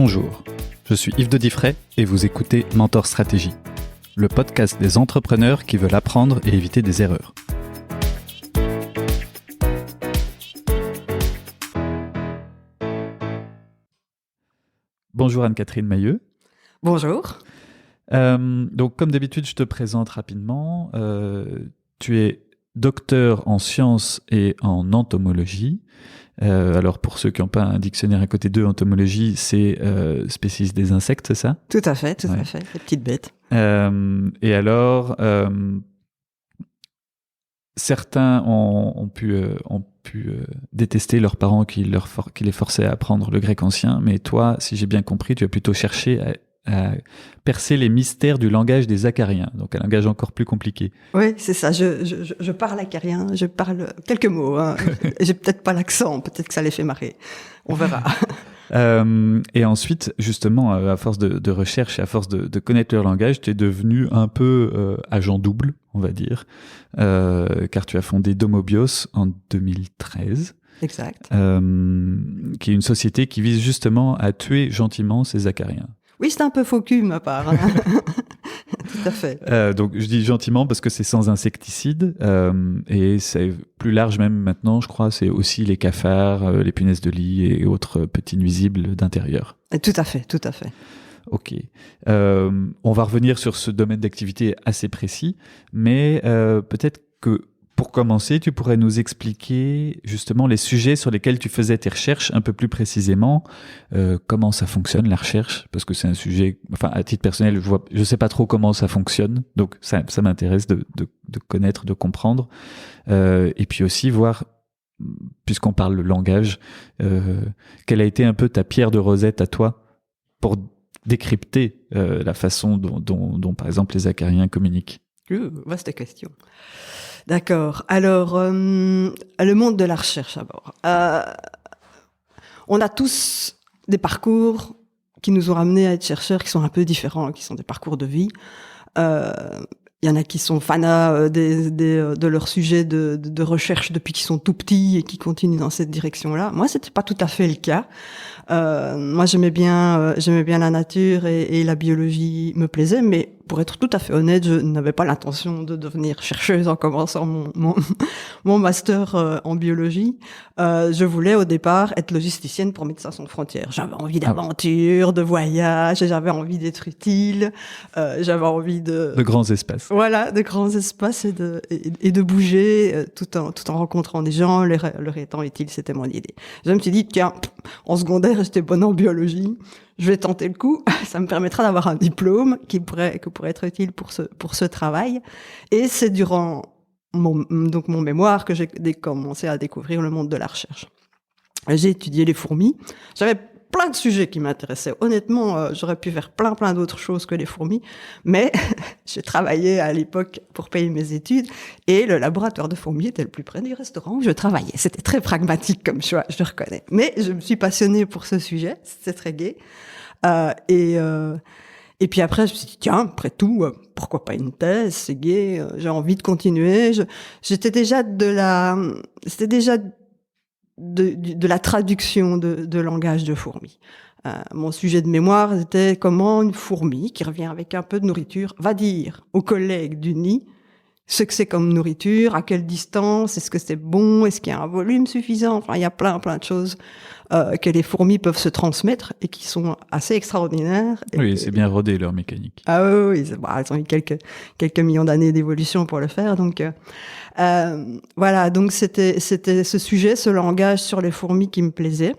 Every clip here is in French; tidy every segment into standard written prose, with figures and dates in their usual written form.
Bonjour, je suis Yves de Diffray et vous écoutez Mentor Stratégie, le podcast des entrepreneurs qui veulent apprendre et éviter des erreurs. Bonjour Anne-Catherine Mailleux. Bonjour. Donc comme d'habitude, je te présente rapidement. Tu es docteur en sciences et en entomologie. Alors pour ceux qui n'ont pas un dictionnaire à côté d'eux, entomologie, c'est spécialiste des insectes, c'est ça ? Tout à fait, les petites bêtes. Et alors, certains ont pu détester leurs parents qui les forçaient à apprendre le grec ancien, mais toi, si j'ai bien compris, tu as plutôt cherché à percer les mystères du langage des acariens, donc un langage encore plus compliqué. Oui, c'est ça. Je parle acarien, je parle quelques mots. Hein. J'ai peut-être pas l'accent, peut-être que ça les fait marrer. On verra. Et ensuite, justement, à force de recherche et à force de connaître leur langage, tu es devenu un peu agent double, on va dire, car tu as fondé Domobios en 2013. Exact. Qui est une société qui vise justement à tuer gentiment ces acariens. Oui, c'est un peu faux cul, ma part. Hein. Tout à fait. Donc, je dis gentiment parce que c'est sans insecticide et c'est plus large même maintenant, je crois. C'est aussi les cafards, les punaises de lit et autres petits nuisibles d'intérieur. Tout à fait, tout à fait. Ok. On va revenir sur ce domaine d'activité assez précis, mais peut-être que pour commencer, tu pourrais nous expliquer justement les sujets sur lesquels tu faisais tes recherches un peu plus précisément, comment ça fonctionne la recherche, parce que c'est un sujet, enfin à titre personnel, je sais pas trop comment ça fonctionne, donc ça m'intéresse de connaître, de comprendre, et puis aussi voir, puisqu'on parle le langage, quelle a été un peu ta pierre de Rosette à toi pour décrypter la façon dont par exemple les acariens communiquent. Vaste question. D'accord. Alors, le monde de la recherche d'abord. On a tous des parcours qui nous ont amenés à être chercheurs qui sont un peu différents, qui sont des parcours de vie. Il y en a qui sont fanas de leur sujet de recherche depuis qu'ils sont tout petits et qui continuent dans cette direction-là. Moi, c'était pas tout à fait le cas. Moi, j'aimais bien la nature et la biologie me plaisait, mais pour être tout à fait honnête, je n'avais pas l'intention de devenir chercheuse en commençant mon master en biologie. Je voulais au départ être logisticienne pour Médecins sans frontières. J'avais envie d'aventure, de voyage, j'avais envie d'être utile, j'avais envie de grands espaces. Voilà, de grands espaces et de bouger tout en rencontrant des gens, leur étant utile, c'était mon idée. Je me suis dit, tiens, en secondaire, j'étais bonne en biologie. Je vais tenter le coup. Ça me permettra d'avoir un diplôme qui pourrait être utile pour ce travail. Et c'est durant mon mémoire que j'ai commencé à découvrir le monde de la recherche. J'ai étudié les fourmis. J'avais plein de sujets qui m'intéressaient. Honnêtement, j'aurais pu faire plein d'autres choses que les fourmis, mais j'ai travaillé à l'époque pour payer mes études et le laboratoire de fourmis était le plus près du restaurant où je travaillais. C'était très pragmatique comme choix, je le reconnais. Mais je me suis passionnée pour ce sujet, c'était très gai. Et puis après, je me suis dit, tiens, après tout, pourquoi pas une thèse, c'est gai, j'ai envie de continuer. C'était déjà de la traduction de langage de fourmis. Mon sujet de mémoire était comment une fourmi, qui revient avec un peu de nourriture, va dire aux collègues du nid ce que c'est comme nourriture, à quelle distance, est-ce que c'est bon, est-ce qu'il y a un volume suffisant. Enfin, il y a plein de choses que les fourmis peuvent se transmettre et qui sont assez extraordinaires. Oui, c'est bien rodé leur mécanique. Ah oui, elles ont eu quelques millions d'années d'évolution pour le faire. Donc voilà, donc c'était ce sujet, ce langage sur les fourmis qui me plaisait.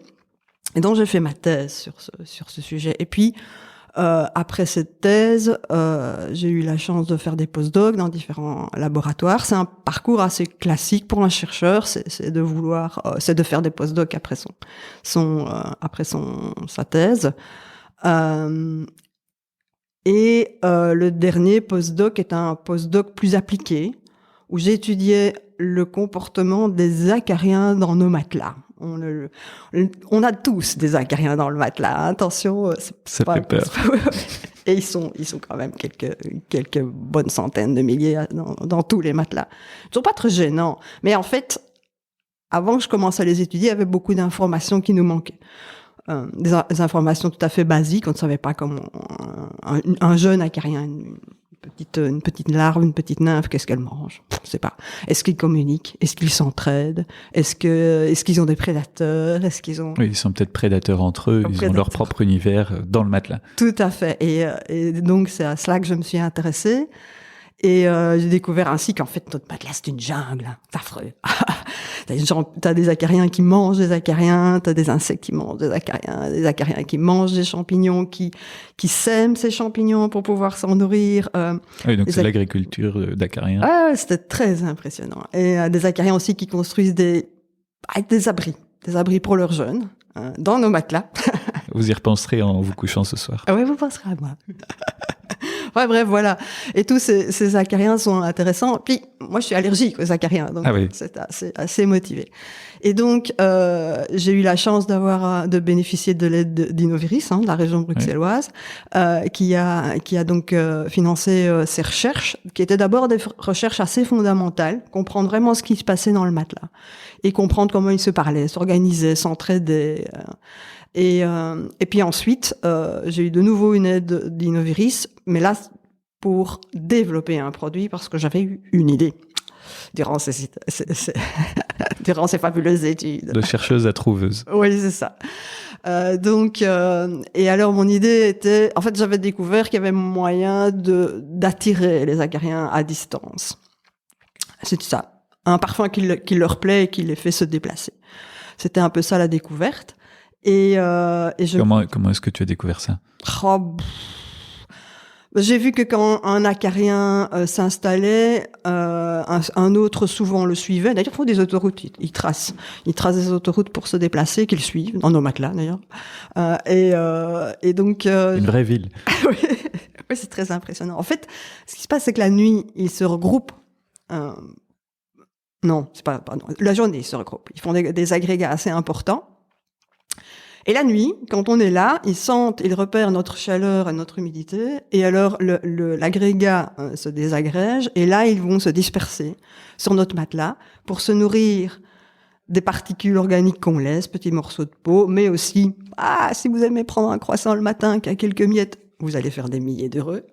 Et donc j'ai fait ma thèse sur ce sujet. Et puis après cette thèse, j'ai eu la chance de faire des postdocs dans différents laboratoires. C'est un parcours assez classique pour un chercheur, c'est de faire des postdocs après sa thèse. Le dernier postdoc est un postdoc plus appliqué, où j'étudiais le comportement des acariens dans nos matelas. On a tous des acariens dans le matelas. Attention, ça fait peur. Et ils sont quand même quelques bonnes centaines de milliers dans tous les matelas. Ils sont pas très gênants, mais en fait, avant que je commence à les étudier, il y avait beaucoup d'informations qui nous manquaient. des informations tout à fait basiques. On ne savait pas comment un jeune acarien, une petite larve, une petite nymphe, qu'est-ce qu'elle mange? Je sais pas. Est-ce qu'ils communiquent? Est-ce qu'ils s'entraident? Est-ce qu'ils ont des prédateurs? Est-ce qu'ils ont... Oui, ils sont peut-être prédateurs entre eux, ils ont leur propre univers dans le matelas. Tout à fait. Et donc, c'est à cela que je me suis intéressée. Et j'ai découvert ainsi qu'en fait, notre matelas, c'est une jungle. C'est affreux. T'as des acariens qui mangent des acariens, t'as des insectes qui mangent des acariens qui mangent des champignons, qui sèment ces champignons pour pouvoir s'en nourrir. Oui, donc c'est l'agriculture d'acariens. Ah, c'était très impressionnant. Et des acariens aussi qui construisent avec des abris pour leurs jeunes, dans nos matelas. Vous y repenserez en vous couchant ce soir. Ah oui, vous penserez à moi. Ouais, bref, voilà. Et tous ces acariens sont intéressants. Puis, moi, je suis allergique aux acariens, donc c'est assez motivé. Et donc, j'ai eu la chance de bénéficier de l'aide d'Innoviris, de la région bruxelloise, qui a donc financé ces recherches, qui étaient d'abord des recherches assez fondamentales, comprendre vraiment ce qui se passait dans le matelas et comprendre comment ils se parlaient, s'organisaient, s'entraidaient. Et puis ensuite, j'ai eu de nouveau une aide d'Innoviris, mais là, pour développer un produit, parce que j'avais eu une idée durant ces fabuleuses études. De chercheuse à trouveuse. Oui, c'est ça. Et alors mon idée était, en fait, j'avais découvert qu'il y avait moyen d'attirer les acariens à distance. C'est ça. Un parfum qui leur plaît et qui les fait se déplacer. C'était un peu ça la découverte. Comment est-ce que tu as découvert ça? J'ai vu que quand un acarien s'installait, un autre souvent le suivait. D'ailleurs, il faut des autoroutes. Ils tracent des autoroutes pour se déplacer, qu'ils suivent dans nos matelas d'ailleurs. Et donc une vraie ville. Oui, c'est très impressionnant. En fait, ce qui se passe, c'est que la nuit, ils se regroupent. Non, c'est pas non. La journée, ils se regroupent. Ils font des agrégats assez importants. Et la nuit, quand on est là, ils repèrent notre chaleur et notre humidité, et alors l'agrégat se désagrège, et là, ils vont se disperser sur notre matelas pour se nourrir des particules organiques qu'on laisse, petits morceaux de peau, mais aussi, si vous aimez prendre un croissant le matin qui a quelques miettes, vous allez faire des milliers d'heureux.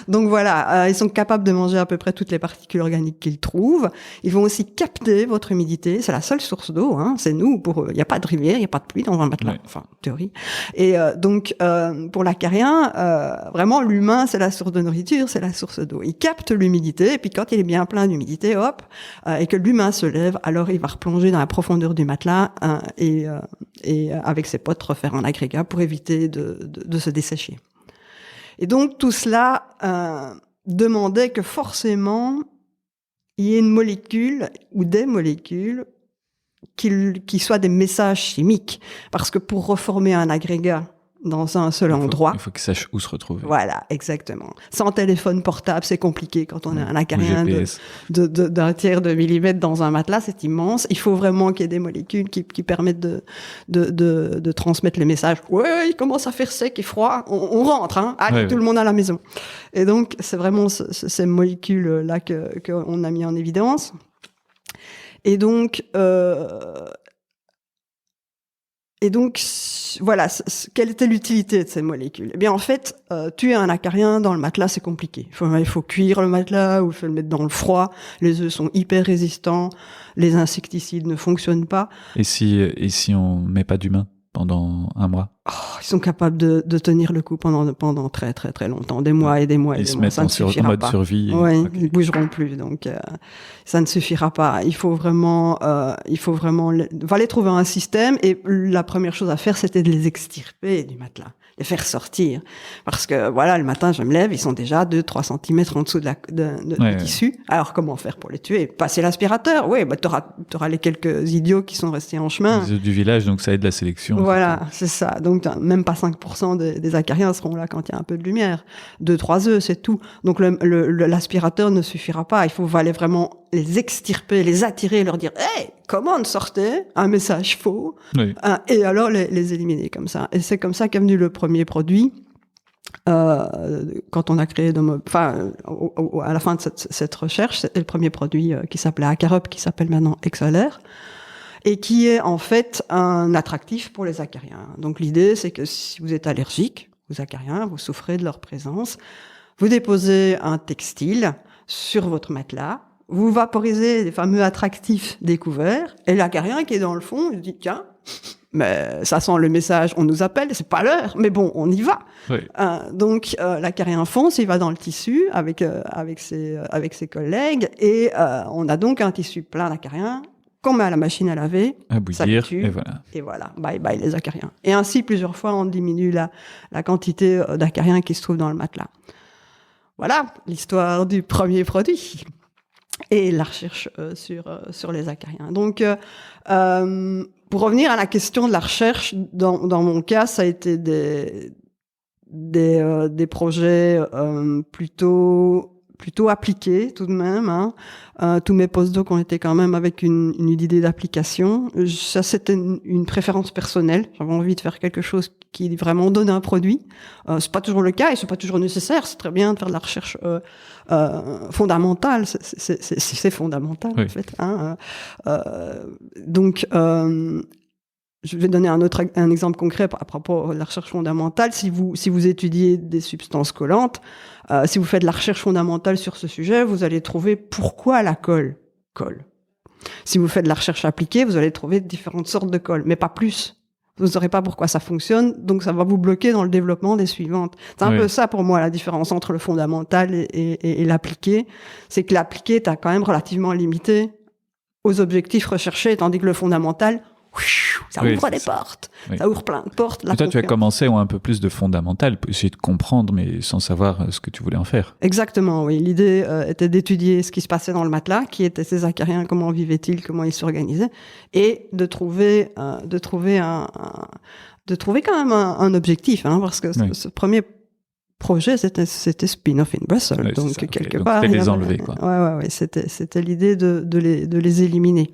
Donc voilà, ils sont capables de manger à peu près toutes les particules organiques qu'ils trouvent. Ils vont aussi capter votre humidité. C'est la seule source d'eau, c'est nous. Il n'y a pas de rivière, il n'y a pas de pluie dans un matelas. Enfin, en théorie. Et donc, pour l'acarien, vraiment, l'humain, c'est la source de nourriture, c'est la source d'eau. Il capte l'humidité, et puis quand il est bien plein d'humidité, et que l'humain se lève, alors il va replonger dans la profondeur du matelas et avec ses potes refaire un agrégat pour éviter de se dessécher. Et donc, tout cela demandait que forcément, il y ait une molécule ou des molécules qui soient des messages chimiques. Parce que pour reformer un agrégat dans un seul endroit... Il faut qu'il sache où se retrouver. Voilà, exactement. Sans téléphone portable, c'est compliqué quand on a un acarien d'un tiers de millimètre dans un matelas, c'est immense. Il faut vraiment qu'il y ait des molécules qui permettent de transmettre les messages. Ouais, il commence à faire sec et froid, on rentre, Allez, tout le monde à la maison. Et donc, c'est vraiment ces molécules-là qu'on a mis en évidence. Et donc, voilà, quelle était l'utilité de ces molécules? Eh bien, en fait, tuer un acarien dans le matelas, c'est compliqué. Il faut cuire le matelas ou il faut le mettre dans le froid. Les œufs sont hyper résistants. Les insecticides ne fonctionnent pas. Et si on met pas d'humain pendant un mois? Ils sont capables de tenir le coup pendant très très très longtemps, des mois et des mois. Ils se mettent en mode survie. Oui, okay. Ils bougeront plus, donc ça ne suffira pas. Il faut vraiment, fallait trouver un système, et la première chose à faire, c'était de les extirper du matelas, les faire sortir, parce que voilà, le matin, je me lève, ils sont déjà 2-3 centimètres en dessous du tissu. Alors comment faire pour les tuer? Passer l'aspirateur? Oui, t'auras les quelques idiots qui sont restés en chemin. Les œufs du village, donc ça aide la sélection. Voilà, c'est ça. Donc même pas 5% des acariens seront là quand il y a un peu de lumière. 2-3 œufs, c'est tout. Donc l'aspirateur ne suffira pas. Il fallait vraiment les extirper, les attirer, leur dire « Hey, commande, sortez !» Un message faux. Oui. Et alors les éliminer comme ça. Et c'est comme ça qu'est venu le premier produit. Quand on a créé à la fin de cette recherche, c'était le premier produit qui s'appelait Acarop, qui s'appelle maintenant Exolair. et qui est en fait un attractif pour les acariens. Donc l'idée, c'est que si vous êtes allergique aux acariens, vous souffrez de leur présence, vous déposez un textile sur votre matelas, vous vaporisez les fameux attractifs découverts, et l'acarien qui est dans le fond, il dit tiens, mais ça sent le message, on nous appelle, c'est pas l'heure, mais bon, on y va. Oui. Donc l'acarien fonce, il va dans le tissu avec ses collègues, et on a donc un tissu plein d'acariens qu'on met à la machine à laver, À ça bouillir, tue, et voilà. et voilà, bye bye les acariens. Et ainsi, plusieurs fois, on diminue la quantité d'acariens qui se trouvent dans le matelas. Voilà l'histoire du premier produit et la recherche sur les acariens. Donc, pour revenir à la question de la recherche, dans mon cas, ça a été des projets plutôt appliqués tout de même. Hein. Tous mes postdocs ont été quand même avec une idée d'application. Ça, c'était une préférence personnelle. J'avais envie de faire quelque chose qui vraiment donne un produit. C'est pas toujours le cas et c'est pas toujours nécessaire. C'est très bien de faire de la recherche fondamentale. C'est fondamental, oui. en fait. Hein. Donc, je vais donner un exemple concret à propos de la recherche fondamentale. Si vous étudiez des substances collantes, si vous faites de la recherche fondamentale sur ce sujet, vous allez trouver pourquoi la colle colle. Si vous faites de la recherche appliquée, vous allez trouver différentes sortes de colle, mais pas plus. Vous ne saurez pas pourquoi ça fonctionne, donc ça va vous bloquer dans le développement des suivantes. C'est un peu ça pour moi la différence entre le fondamental et l'appliqué. C'est que l'appliqué, t'as quand même relativement limité aux objectifs recherchés, tandis que le fondamental, ça ouvre des portes. Oui. Ça ouvre plein de portes. Et toi, tu as commencé un peu plus de fondamental, pour essayer de comprendre, mais sans savoir ce que tu voulais en faire. Exactement, oui. L'idée était d'étudier ce qui se passait dans le matelas, qui étaient ces acariens, comment vivaient-ils, comment ils s'organisaient, et de trouver quand même un objectif, hein, parce que ce premier projet, c'était Spin-off in Brussels, oui, donc ça, quelque donc part. C'était les enlever, quoi. Ouais, c'était l'idée de les éliminer.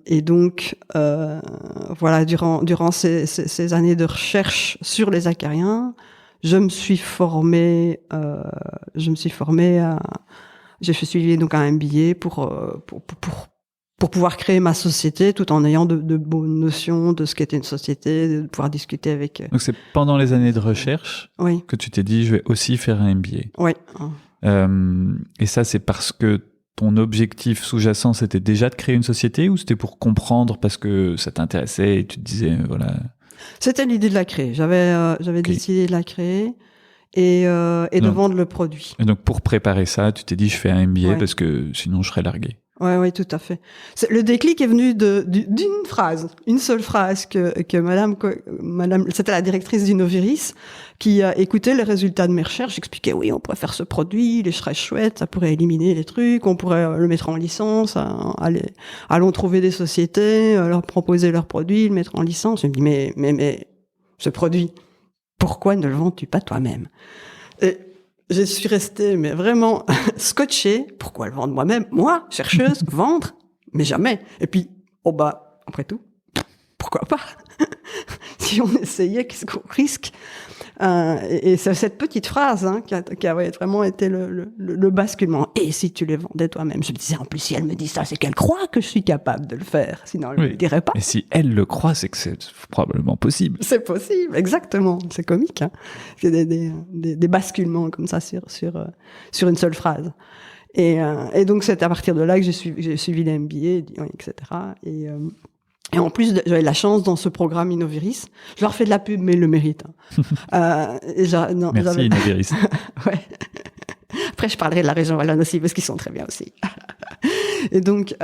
Et donc, voilà, durant ces années de recherche sur les acariens, j'ai suivi donc un MBA pour pouvoir créer ma société, tout en ayant de bonnes notions de ce qu'était une société, de pouvoir discuter avec. Donc c'est pendant les années de recherche que tu t'es dit, je vais aussi faire un MBA. Oui. Et ça, c'est parce que ton objectif sous-jacent, c'était déjà de créer une société, ou c'était pour comprendre parce que ça t'intéressait et tu te disais, voilà. C'était l'idée de la créer. J'avais décidé de la créer et de vendre le produit. Et donc, pour préparer ça, tu t'es dit, je fais un MBA parce que sinon je serais largué. Oui, tout à fait. Le déclic est venu d'une phrase, une seule phrase que madame, c'était la directrice d'Innoviris, qui a écouté les résultats de mes recherches, expliquait, oui, on pourrait faire ce produit, il serait chouette, ça pourrait éliminer les trucs, on pourrait le mettre en licence, allons trouver des sociétés, leur proposer leurs produits, le mettre en licence. Je me dis, mais, ce produit, pourquoi ne le vends-tu pas toi-même? Et je suis restée, mais vraiment scotchée. Pourquoi le vendre moi-même? Moi, chercheuse, vendre? Mais jamais. Et puis, après tout, pourquoi pas? Si on essayait, qu'est-ce qu'on risque? Et c'est cette petite phrase qui a vraiment été le basculement. Et si tu les vendais toi-même? Je me disais, en plus, si elle me dit ça, c'est qu'elle croit que je suis capable de le faire. Sinon, elle ne le dirait pas. Et si elle le croit, c'est que c'est probablement possible. C'est possible, exactement. C'est comique. Hein. C'est des basculements comme ça sur une seule phrase. Et donc, c'est à partir de là que j'ai suivi les MBA, etc. Et en plus, j'avais la chance dans ce programme Innoviris. Je leur fais de la pub, mais ils le méritent. Merci Innoviris. Ouais. Après, je parlerai de la région Wallonne aussi, parce qu'ils sont très bien aussi. Et donc,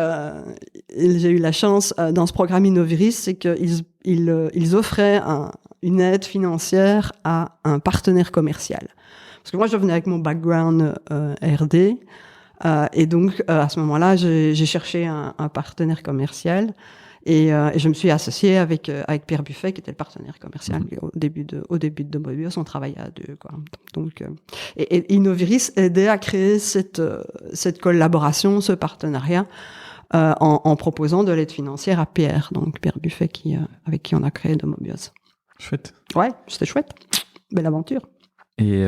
j'ai eu la chance dans ce programme Innoviris, c'est qu'ils offraient une aide financière à un partenaire commercial. Parce que moi, je venais avec mon background R&D, et donc à ce moment-là, j'ai cherché un partenaire commercial. Et je me suis associée avec Pierre Buffet, qui était le partenaire commercial au début de Mobius. On travaillait à deux, quoi. Donc, et Innoviris aidait à créer cette collaboration, ce partenariat, en proposant de l'aide financière à Pierre, donc Pierre Buffet, avec qui on a créé Mobius. Chouette. Ouais, c'était chouette. Belle aventure. Et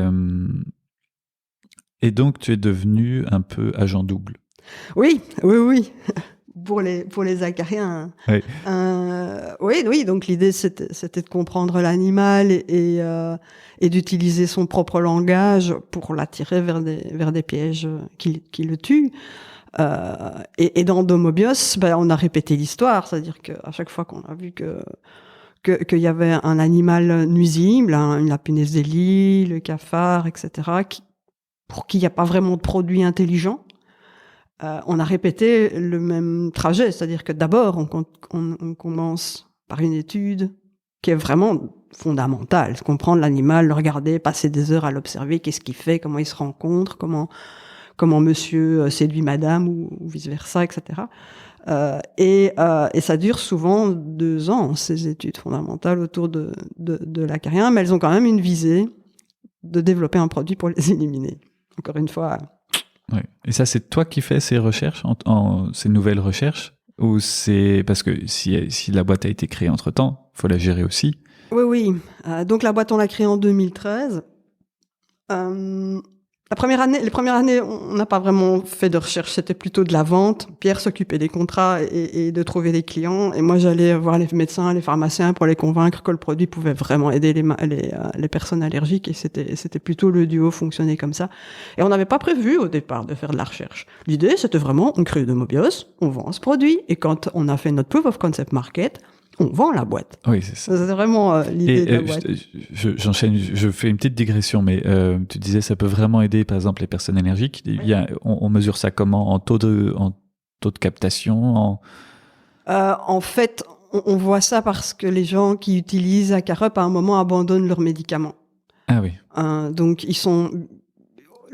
donc, tu es devenu un peu agent double. Oui. pour les acariens. Oui. Oui, donc l'idée c'était de comprendre l'animal et d'utiliser son propre langage pour l'attirer vers des pièges qui le tuent. Et dans Domobios, on a répété l'histoire, c'est-à-dire qu'à chaque fois qu'on a vu qu'il y avait un animal nuisible, la punaise des lits, le cafard, etc., pour qui il n'y a pas vraiment de produit intelligent, on a répété le même trajet, c'est-à-dire que d'abord, on commence par une étude qui est vraiment fondamentale, comprendre l'animal, le regarder, passer des heures à l'observer, qu'est-ce qu'il fait, comment il se rencontre, comment monsieur séduit madame ou vice-versa, etc. Et ça dure souvent 2 ans, ces études fondamentales autour de l'acarien, mais elles ont quand même une visée de développer un produit pour les éliminer. Encore une fois. Oui. Et ça, c'est toi qui fais ces recherches, ces nouvelles recherches, ou c'est parce que si la boîte a été créée entre-temps, il faut la gérer aussi. Oui. Donc la boîte, on l'a créée en 2013. Les premières années, on n'a pas vraiment fait de recherche, c'était plutôt de la vente. Pierre s'occupait des contrats et de trouver des clients. Et moi, j'allais voir les médecins, les pharmaciens pour les convaincre que le produit pouvait vraiment aider les personnes allergiques. Et c'était plutôt le duo fonctionner comme ça. Et on n'avait pas prévu au départ de faire de la recherche. L'idée, c'était vraiment, on crée Domobios, on vend ce produit. Et quand on a fait notre proof of concept market, on vend la boîte. Oui, c'est ça. C'est vraiment l'idée de la boîte. J'enchaîne, je fais une petite digression, mais tu disais ça peut vraiment aider, par exemple, les personnes allergiques. On mesure ça comment? En taux de captation? En fait, on voit ça parce que les gens qui utilisent Acarup à un moment abandonnent leurs médicaments. Ah oui. Donc ils sont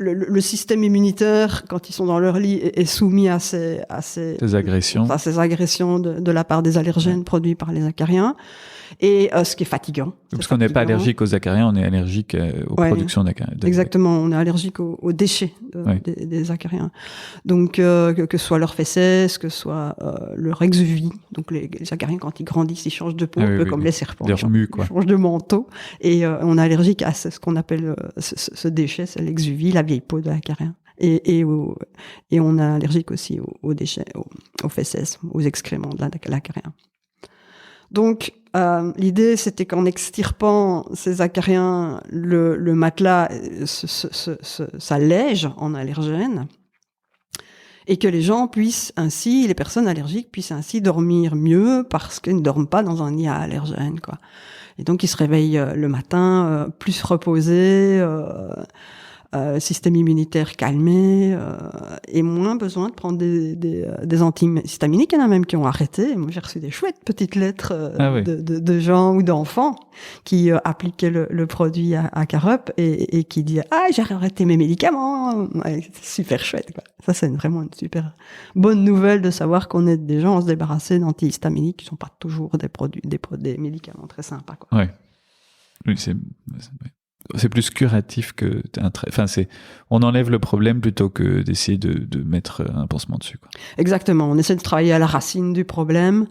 le système immunitaire, quand ils sont dans leur lit, est soumis à ces agressions, de la part des allergènes produits par les acariens, et ce qui est fatigant. Parce qu'on n'est pas allergique aux acariens, on est allergique aux productions d'acariens. Exactement, on est allergique aux déchets des acariens. Donc que ce soit leurs fesses, que ce soit leur exuvie. Donc les acariens, quand ils grandissent, ils changent de peau, comme les serpents. Leur mue, quoi. Ils changent de manteau. Et on est allergique à ce qu'on appelle ce déchet, c'est l'exuvie, la vieille peau de l'acarien. Et on est allergique aussi aux déchets, aux fesses, aux excréments de l'acarien. Donc, l'idée, c'était qu'en extirpant ces acariens, le matelas s'allège en allergène et que les gens puissent ainsi, les personnes allergiques puissent ainsi dormir mieux parce qu'ils ne dorment pas dans un nid à allergènes, quoi. Et donc, ils se réveillent le matin plus reposés, système immunitaire calmé et moins besoin de prendre des antihistaminiques. Il y en a même qui ont arrêté. Moi, j'ai reçu des chouettes petites lettres de gens ou d'enfants qui appliquaient le produit à Acarup et qui disaient « Ah, j'ai arrêté mes médicaments !» C'est super chouette, quoi. Ça, c'est vraiment une super bonne nouvelle de savoir qu'on aide des gens à se débarrasser d'antihistaminiques qui sont pas toujours des médicaments très sympas, quoi. Ouais. Oui, c'est plus curatif que on enlève le problème plutôt que d'essayer de mettre un pansement dessus, quoi. Exactement, on essaie de travailler à la racine du problème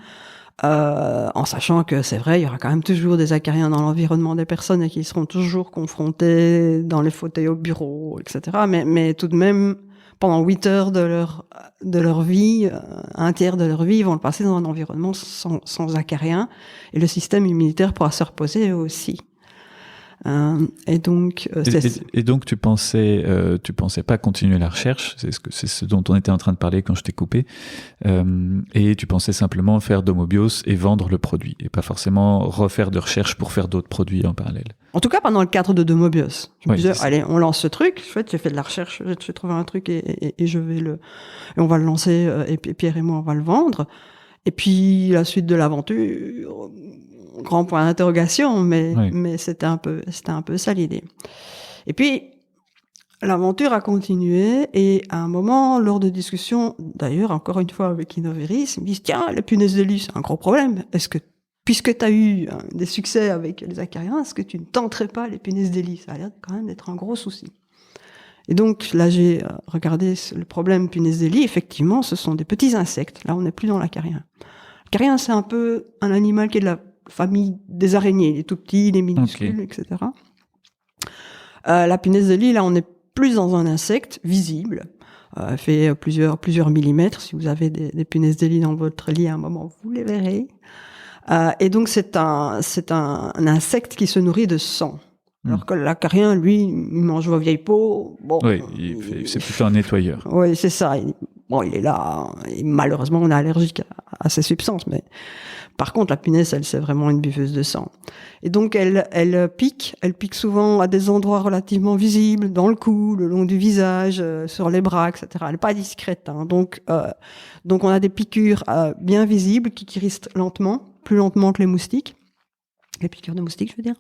en sachant que c'est vrai, il y aura quand même toujours des acariens dans l'environnement des personnes et qui seront toujours confrontés dans les fauteuils au bureau, etc. Mais tout de même, pendant 8 heures de leur vie, un tiers de leur vie, ils vont le passer dans un environnement sans acariens et le système immunitaire pourra se reposer aussi. Et donc tu pensais pas continuer la recherche, c'est ce dont on était en train de parler quand je t'ai coupé, et tu pensais simplement faire Domobios et vendre le produit et pas forcément refaire de recherche pour faire d'autres produits en parallèle. En tout cas, pendant le cadre de Domobios, je me disais, allez, on lance ce truc. Chouette, j'ai fait de la recherche, j'ai trouvé un truc et on va le lancer et Pierre et moi on va le vendre. Et puis la suite de l'aventure, grand point d'interrogation, mais c'était un peu ça l'idée. Et puis l'aventure a continué et à un moment, lors de discussions, d'ailleurs encore une fois avec Innoveris, ils me disent tiens, la punaise de lit, c'est un gros problème. Est-ce que puisque tu as eu des succès avec les acariens, est-ce que tu ne tenterais pas les punaises de lit? Ça a l'air quand même d'être un gros souci. Et donc là, j'ai regardé le problème punaise de lit. Effectivement, ce sont des petits insectes. Là, on n'est plus dans l'acarien. L'acarien, c'est un peu un animal qui est de la famille des araignées. Il est tout petit, il est minuscule, etc. La punaise de lit, là, on est plus dans un insecte visible. fait plusieurs millimètres. Si vous avez des punaises de lit dans votre lit, à un moment, vous les verrez. Et donc, c'est un insecte qui se nourrit de sang. Alors que l'acarien, lui, il mange vos vieilles peaux. Bon, oui, c'est plutôt un nettoyeur. Oui, c'est ça. Il est là. Et malheureusement, on est allergique à ces substances. Mais par contre, la punaise, elle, c'est vraiment une buveuse de sang. Et donc, elle pique. Elle pique souvent à des endroits relativement visibles, dans le cou, le long du visage, sur les bras, etc. Elle n'est pas discrète. Hein. Donc, on a des piqûres bien visibles qui guérissent lentement, plus lentement que les moustiques. Les piqûres de moustiques, je veux dire.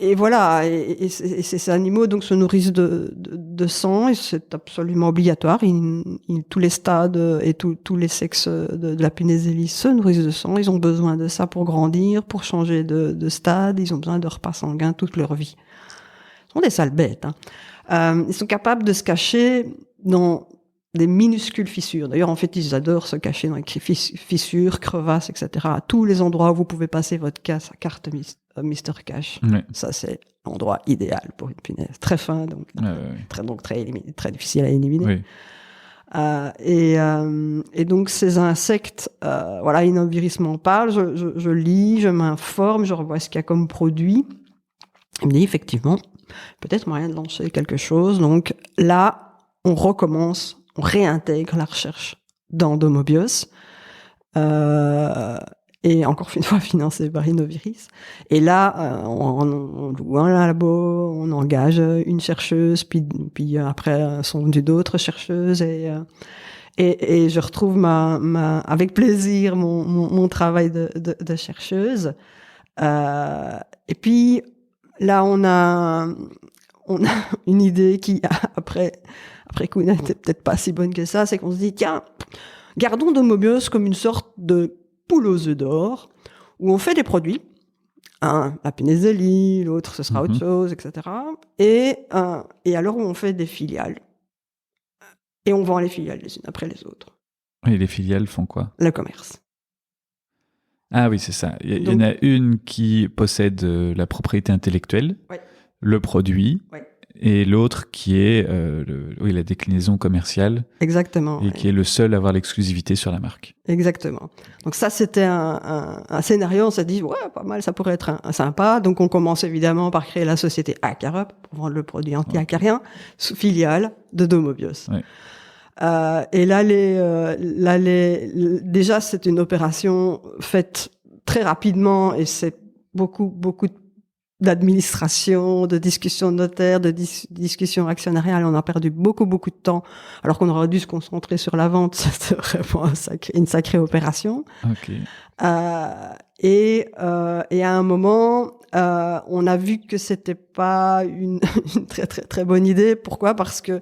Et voilà, et ces animaux donc se nourrissent de sang, et c'est absolument obligatoire. Tous les stades et tous les sexes de la punaise de lit se nourrissent de sang. Ils ont besoin de ça pour grandir, pour changer de stade. Ils ont besoin de repas sanguins toute leur vie. Ils sont des sales bêtes. Hein. Ils sont capables de se cacher dans des minuscules fissures. D'ailleurs, en fait, ils adorent se cacher dans les fissures, crevasses, etc. À tous les endroits où vous pouvez passer votre carte Mr. Cash. Ouais. Ça, c'est l'endroit idéal pour une punaise. Très fin, donc très difficile à éliminer. Oui. Et donc, ces insectes, Inoviris m'en parle, je lis, je m'informe, je revois ce qu'il y a comme produit. Il me dit, effectivement, peut-être moyen de lancer quelque chose. Donc là, on recommence, on réintègre la recherche dans Domobios, et encore une fois financé par Inoviris. Et là, on loue un labo, on engage une chercheuse, puis après sont venues d'autres chercheuses, et je retrouve avec plaisir mon travail de chercheuse. Et puis là, on a une idée qui après coup n'était peut-être pas si bonne que ça, c'est qu'on se dit tiens, gardons Domobios comme une sorte de poule aux œufs d'or où on fait des produits, la punaise de lit, l'autre ce sera autre chose, etc. Et alors où on fait des filiales et on vend les filiales les unes après les autres. Et les filiales font quoi? Le commerce. Ah oui, c'est ça. Il y en a une qui possède la propriété intellectuelle, ouais. Le produit, ouais. Et l'autre qui est la déclinaison commerciale. Exactement. Et qui est le seul à avoir l'exclusivité sur la marque. Exactement. Donc ça, c'était un scénario, on s'est dit, ouais, pas mal, ça pourrait être sympa. Donc on commence évidemment par créer la société Acarup pour vendre le produit anti-acarien, sous filiale de Domobios. Ouais. Et là, déjà, c'est une opération faite très rapidement et c'est beaucoup d'administration, de discussions notaires, de discussions actionnariales. On a perdu beaucoup de temps, alors qu'on aurait dû se concentrer sur la vente. C'était vraiment une sacrée opération. Okay. Et à un moment, on a vu que c'était pas une très très très bonne idée. Pourquoi? Parce que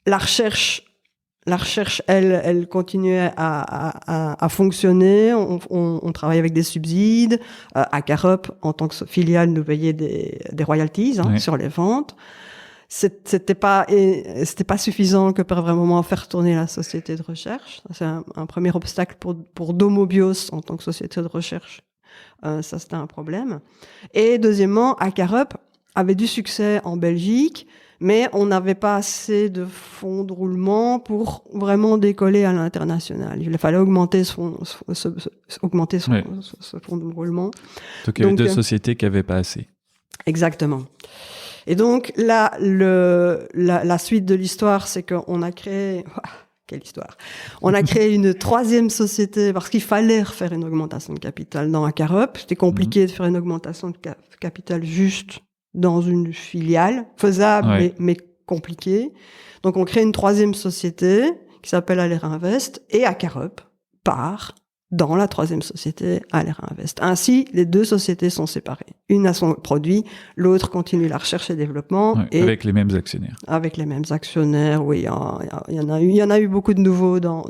la recherche, elle continuait à fonctionner. On travaille avec des subsides. Acarup, en tant que filiale, nous payait des royalties sur les ventes. C'était pas suffisant que par vraiment faire tourner la société de recherche. C'est un premier obstacle pour Domobios en tant que société de recherche. Ça, c'était un problème. Et deuxièmement, Acarup avait du succès en Belgique, mais on n'avait pas assez de fonds de roulement pour vraiment décoller à l'international. Il fallait augmenter ce fonds de roulement. Donc, il y avait deux sociétés qui n'avaient pas assez. Exactement. Et donc, là, la suite de l'histoire, c'est qu'on a créé... Quelle histoire. On a créé une troisième société parce qu'il fallait refaire une augmentation de capital dans Acarup. C'était compliqué de faire une augmentation de capital juste dans une filiale, faisable mais compliqué. Donc on crée une troisième société qui s'appelle Alera Invest et Acarup part dans la troisième société Alera Invest. Ainsi, les deux sociétés sont séparées. Une a son produit, l'autre continue la recherche et développement. Ouais, avec les mêmes actionnaires. Avec les mêmes actionnaires, oui. Il y en a eu beaucoup de nouveaux dans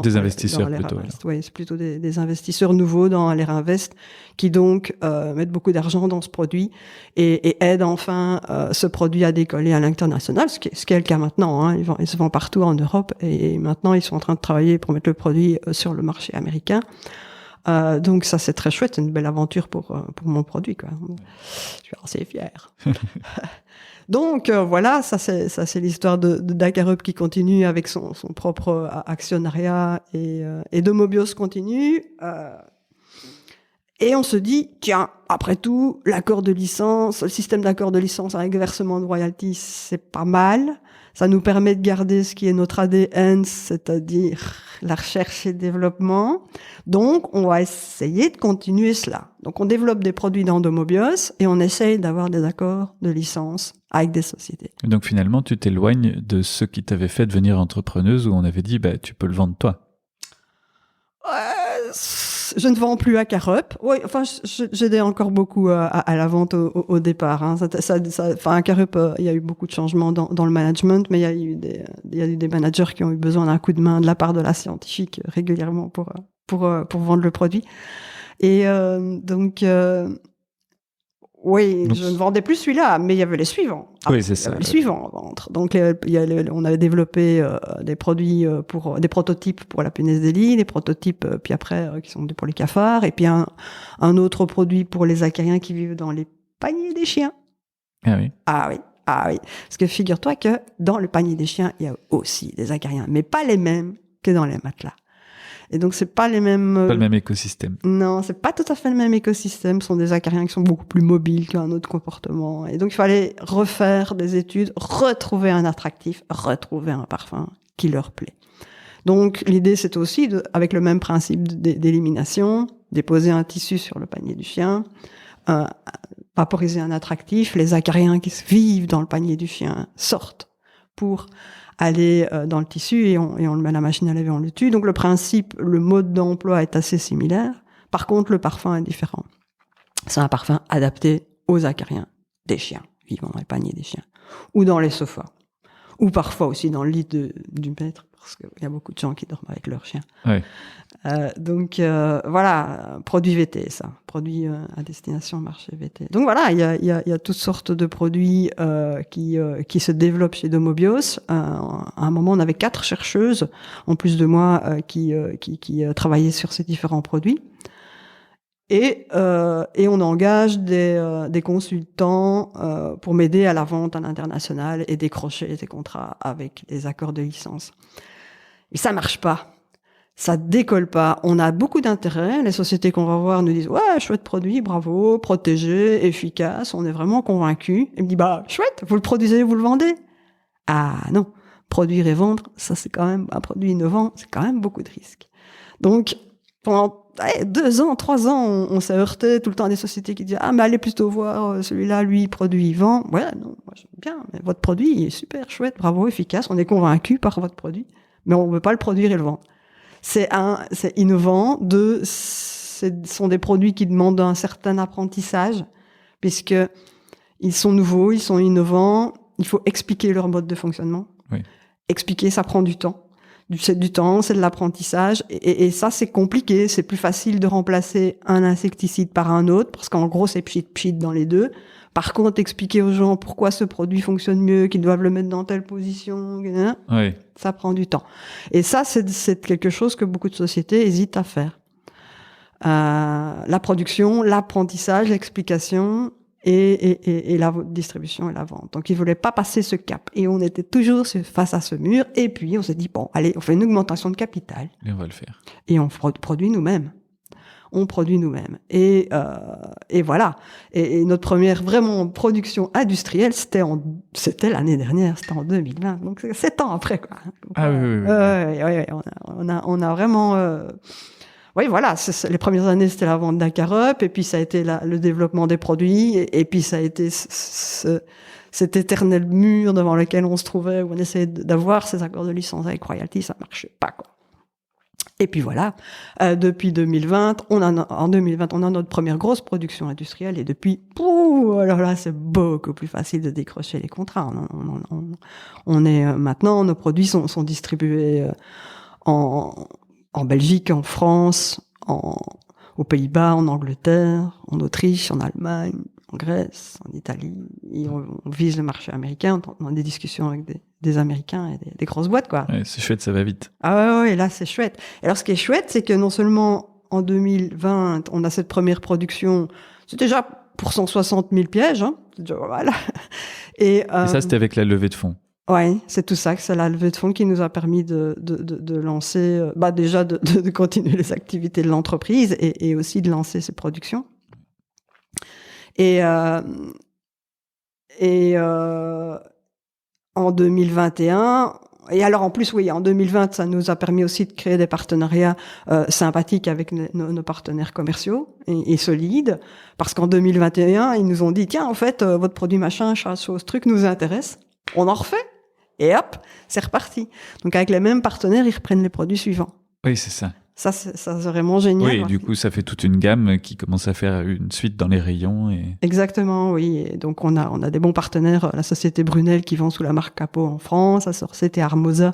des investisseurs dans plutôt. Oui, c'est plutôt des investisseurs nouveaux dans Alera Invest qui donc mettent beaucoup d'argent dans ce produit et aident enfin ce produit à décoller à l'international, ce qui est le cas maintenant. Hein. Ils se vendent partout en Europe et maintenant ils sont en train de travailler pour mettre le produit sur le marché américain. Donc ça, c'est très chouette, c'est une belle aventure pour mon produit, quoi. Je suis assez fier. Donc voilà, ça c'est l'histoire de Dakarup qui continue avec son propre actionnariat et de Mobios continue. Et on se dit, tiens, après tout, l'accord de licence, le système d'accord de licence avec versement de royalties, c'est pas mal. Ça nous permet de garder ce qui est notre ADN, c'est-à-dire la recherche et le développement. Donc, on va essayer de continuer cela. Donc, on développe des produits dans Mobios et on essaye d'avoir des accords de licence avec des sociétés. Donc, finalement, tu t'éloignes de ce qui t'avait fait devenir entrepreneuse où on avait dit, tu peux le vendre toi. Je ne vends plus à Carup. Oui, enfin, j'aidais encore beaucoup à la vente au départ. Hein. À Carup, il y a eu beaucoup de changements dans le management, mais il y a eu des managers qui ont eu besoin d'un coup de main de la part de la scientifique régulièrement pour vendre le produit. Et donc, je ne vendais plus celui-là, mais il y avait les suivants. Oui, c'est ça. Les suivants à vendre. Donc, on avait développé des produits des prototypes pour la punaise des lits, des prototypes, puis après, qui sont pour les cafards, et puis un autre produit pour les acariens qui vivent dans les paniers des chiens. Ah oui. Ah oui. Ah oui. Parce que figure-toi que dans le panier des chiens, il y a aussi des acariens, mais pas les mêmes que dans les matelas. Et donc, c'est pas les mêmes... Pas le même écosystème. Non, c'est pas tout à fait le même écosystème. Ce sont des acariens qui sont beaucoup plus mobiles, qui ont un autre comportement. Et donc, il fallait refaire des études, retrouver un attractif, retrouver un parfum qui leur plaît. Donc, l'idée, c'est aussi, avec le même principe d'élimination, déposer un tissu sur le panier du chien, vaporiser un attractif. Les acariens qui vivent dans le panier du chien sortent pour aller dans le tissu et on le met à la machine à laver, on le tue. Donc le principe, le mode d'emploi est assez similaire. Par contre, le parfum est différent. C'est un parfum adapté aux acariens des chiens, vivant dans les paniers des chiens, ou dans les sofas, ou parfois aussi dans le lit du maître, parce qu'il y a beaucoup de gens qui dorment avec leurs chiens. Ouais. Donc voilà, produit VT, ça, produit à destination marché VT. Donc voilà, il y a toutes sortes de produits qui se développent chez Mobios. À un moment, on avait 4 chercheuses, en plus de moi, qui travaillaient sur ces différents produits. Et on engage des consultants pour m'aider à la vente à l'international et décrocher des contrats avec les accords de licence. Et ça marche pas. Ça décolle pas. On a beaucoup d'intérêt. Les sociétés qu'on va voir nous disent, ouais, chouette produit, bravo, protégé, efficace. On est vraiment convaincus. Et me dit, chouette, vous le produisez, vous le vendez? Ah, non. Produire et vendre, ça c'est quand même un produit innovant, c'est quand même beaucoup de risques. Donc, pendant 2 ans, 3 ans, on s'est heurté tout le temps à des sociétés qui disent, mais allez plutôt voir celui-là, lui, il produit, il vend. Ouais, non, moi j'aime bien, mais votre produit, il est super chouette, bravo, efficace. On est convaincus par votre produit, mais on ne veut pas le produire et le vendre. C'est innovant. Ce sont des produits qui demandent un certain apprentissage, puisque ils sont nouveaux, ils sont innovants. Il faut expliquer leur mode de fonctionnement. Oui. Expliquer, ça prend du temps. C'est du temps, c'est de l'apprentissage. Et ça, c'est compliqué. C'est plus facile de remplacer un insecticide par un autre, parce qu'en gros, c'est pchit dans les deux. Par contre, expliquer aux gens pourquoi ce produit fonctionne mieux, qu'ils doivent le mettre dans telle position, oui. Ça prend du temps. Et ça, c'est quelque chose que beaucoup de sociétés hésitent à faire. La production, l'apprentissage, l'explication et la distribution et la vente. Donc, ils voulaient pas passer ce cap. Et on était toujours face à ce mur. Et puis, on s'est dit, bon, allez, on fait une augmentation de capital. Et on va le faire. Et on produit nous-mêmes. On produit nous-mêmes. Et voilà. Et notre première vraiment production industrielle, c'était l'année dernière, c'était en 2020. Donc, 7 ans après, quoi. Ah oui. On a vraiment... Oui, voilà, les premières années, c'était la vente d'Akarup, et puis ça a été le développement des produits, et puis ça a été cet éternel mur devant lequel on se trouvait, où on essayait d'avoir ces accords de licence avec royalty, ça marchait pas, quoi. Et puis voilà, depuis 2020, en 2020, on a notre première grosse production industrielle, et depuis, alors là, c'est beaucoup plus facile de décrocher les contrats. On est maintenant, nos produits sont distribués en Belgique, en France, aux Pays-Bas, en Angleterre, en Autriche, en Allemagne, en Grèce, en Italie. Et on vise le marché américain. On a des discussions avec des Américains et des grosses boîtes, quoi. Ouais, c'est chouette, ça va vite. Ah ouais, là, c'est chouette. Alors, ce qui est chouette, c'est que non seulement en 2020, on a cette première production. C'est déjà pour 160 000 pièges. Hein. Voilà. Et ça, c'était avec la levée de fonds. Ouais, c'est tout ça, que c'est la levée de fonds qui nous a permis de lancer, déjà de continuer les activités de l'entreprise et aussi de lancer ces productions. Et en 2021, et alors en plus, oui, en 2020, ça nous a permis aussi de créer des partenariats sympathiques avec nos partenaires commerciaux et solides, parce qu'en 2021, ils nous ont dit, tiens, en fait, votre produit machin, chose, truc nous intéresse, on en refait. Et hop, c'est reparti. Donc, avec les mêmes partenaires, ils reprennent les produits suivants. Oui, c'est ça. Ça, c'est vraiment génial. Oui, et du coup, ça fait toute une gamme qui commence à faire une suite dans les rayons. Exactement, oui. Et donc, on a des bons partenaires. La société Brunel qui vend sous la marque Capot en France. La société Armosa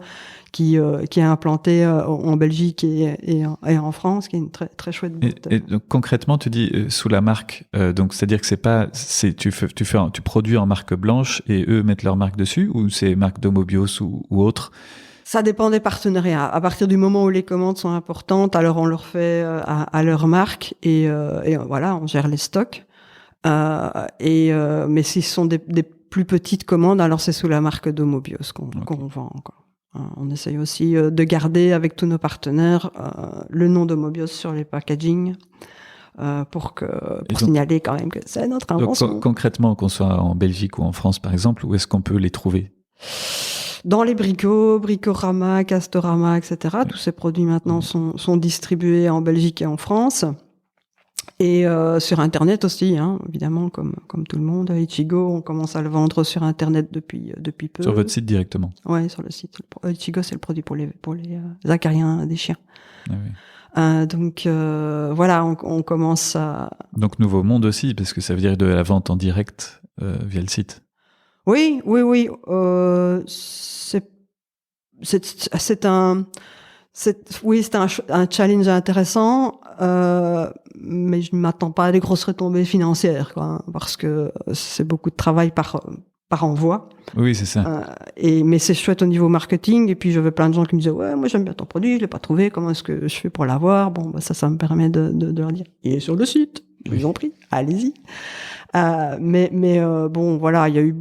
qui est implantée en Belgique et en France, qui est une très, très chouette boîte. Et donc, concrètement, tu dis sous la marque. Donc, c'est-à-dire que tu produis en marque blanche et eux mettent leur marque dessus, ou c'est marque Domobios ou autre? Ça dépend des partenariats. À partir du moment où les commandes sont importantes, alors on leur fait à leur marque et voilà, on gère les stocks. Mais s'ils sont des plus petites commandes, alors c'est sous la marque Domobios qu'on vend encore. On essaye aussi de garder avec tous nos partenaires le nom Domobios sur les packaging pour signaler quand même que c'est notre invention. Donc, concrètement, qu'on soit en Belgique ou en France par exemple, où est-ce qu'on peut les trouver? Dans les Bricorama, Castorama, etc. Tous ces produits maintenant sont distribués en Belgique et en France. Et sur Internet aussi, hein, évidemment, comme tout le monde. Ichigo, on commence à le vendre sur Internet depuis peu. Sur votre site directement? Ouais, sur le site. Ichigo, c'est le produit pour les acariens des chiens. Ah oui. Donc voilà, on commence à... Donc nouveau monde aussi, parce que ça veut dire de la vente en direct via le site. Oui. C'est un challenge intéressant, mais je ne m'attends pas à des grosses retombées financières, quoi, parce que c'est beaucoup de travail par envoi. Oui, c'est ça. Mais c'est chouette au niveau marketing. Et puis j'avais plein de gens qui me disaient, ouais, moi j'aime bien ton produit, je l'ai pas trouvé, comment est-ce que je fais pour l'avoir? Bon, bah ça me permet de leur dire, il est sur le site, je vous en prie, allez-y. Bon, voilà, il y a eu,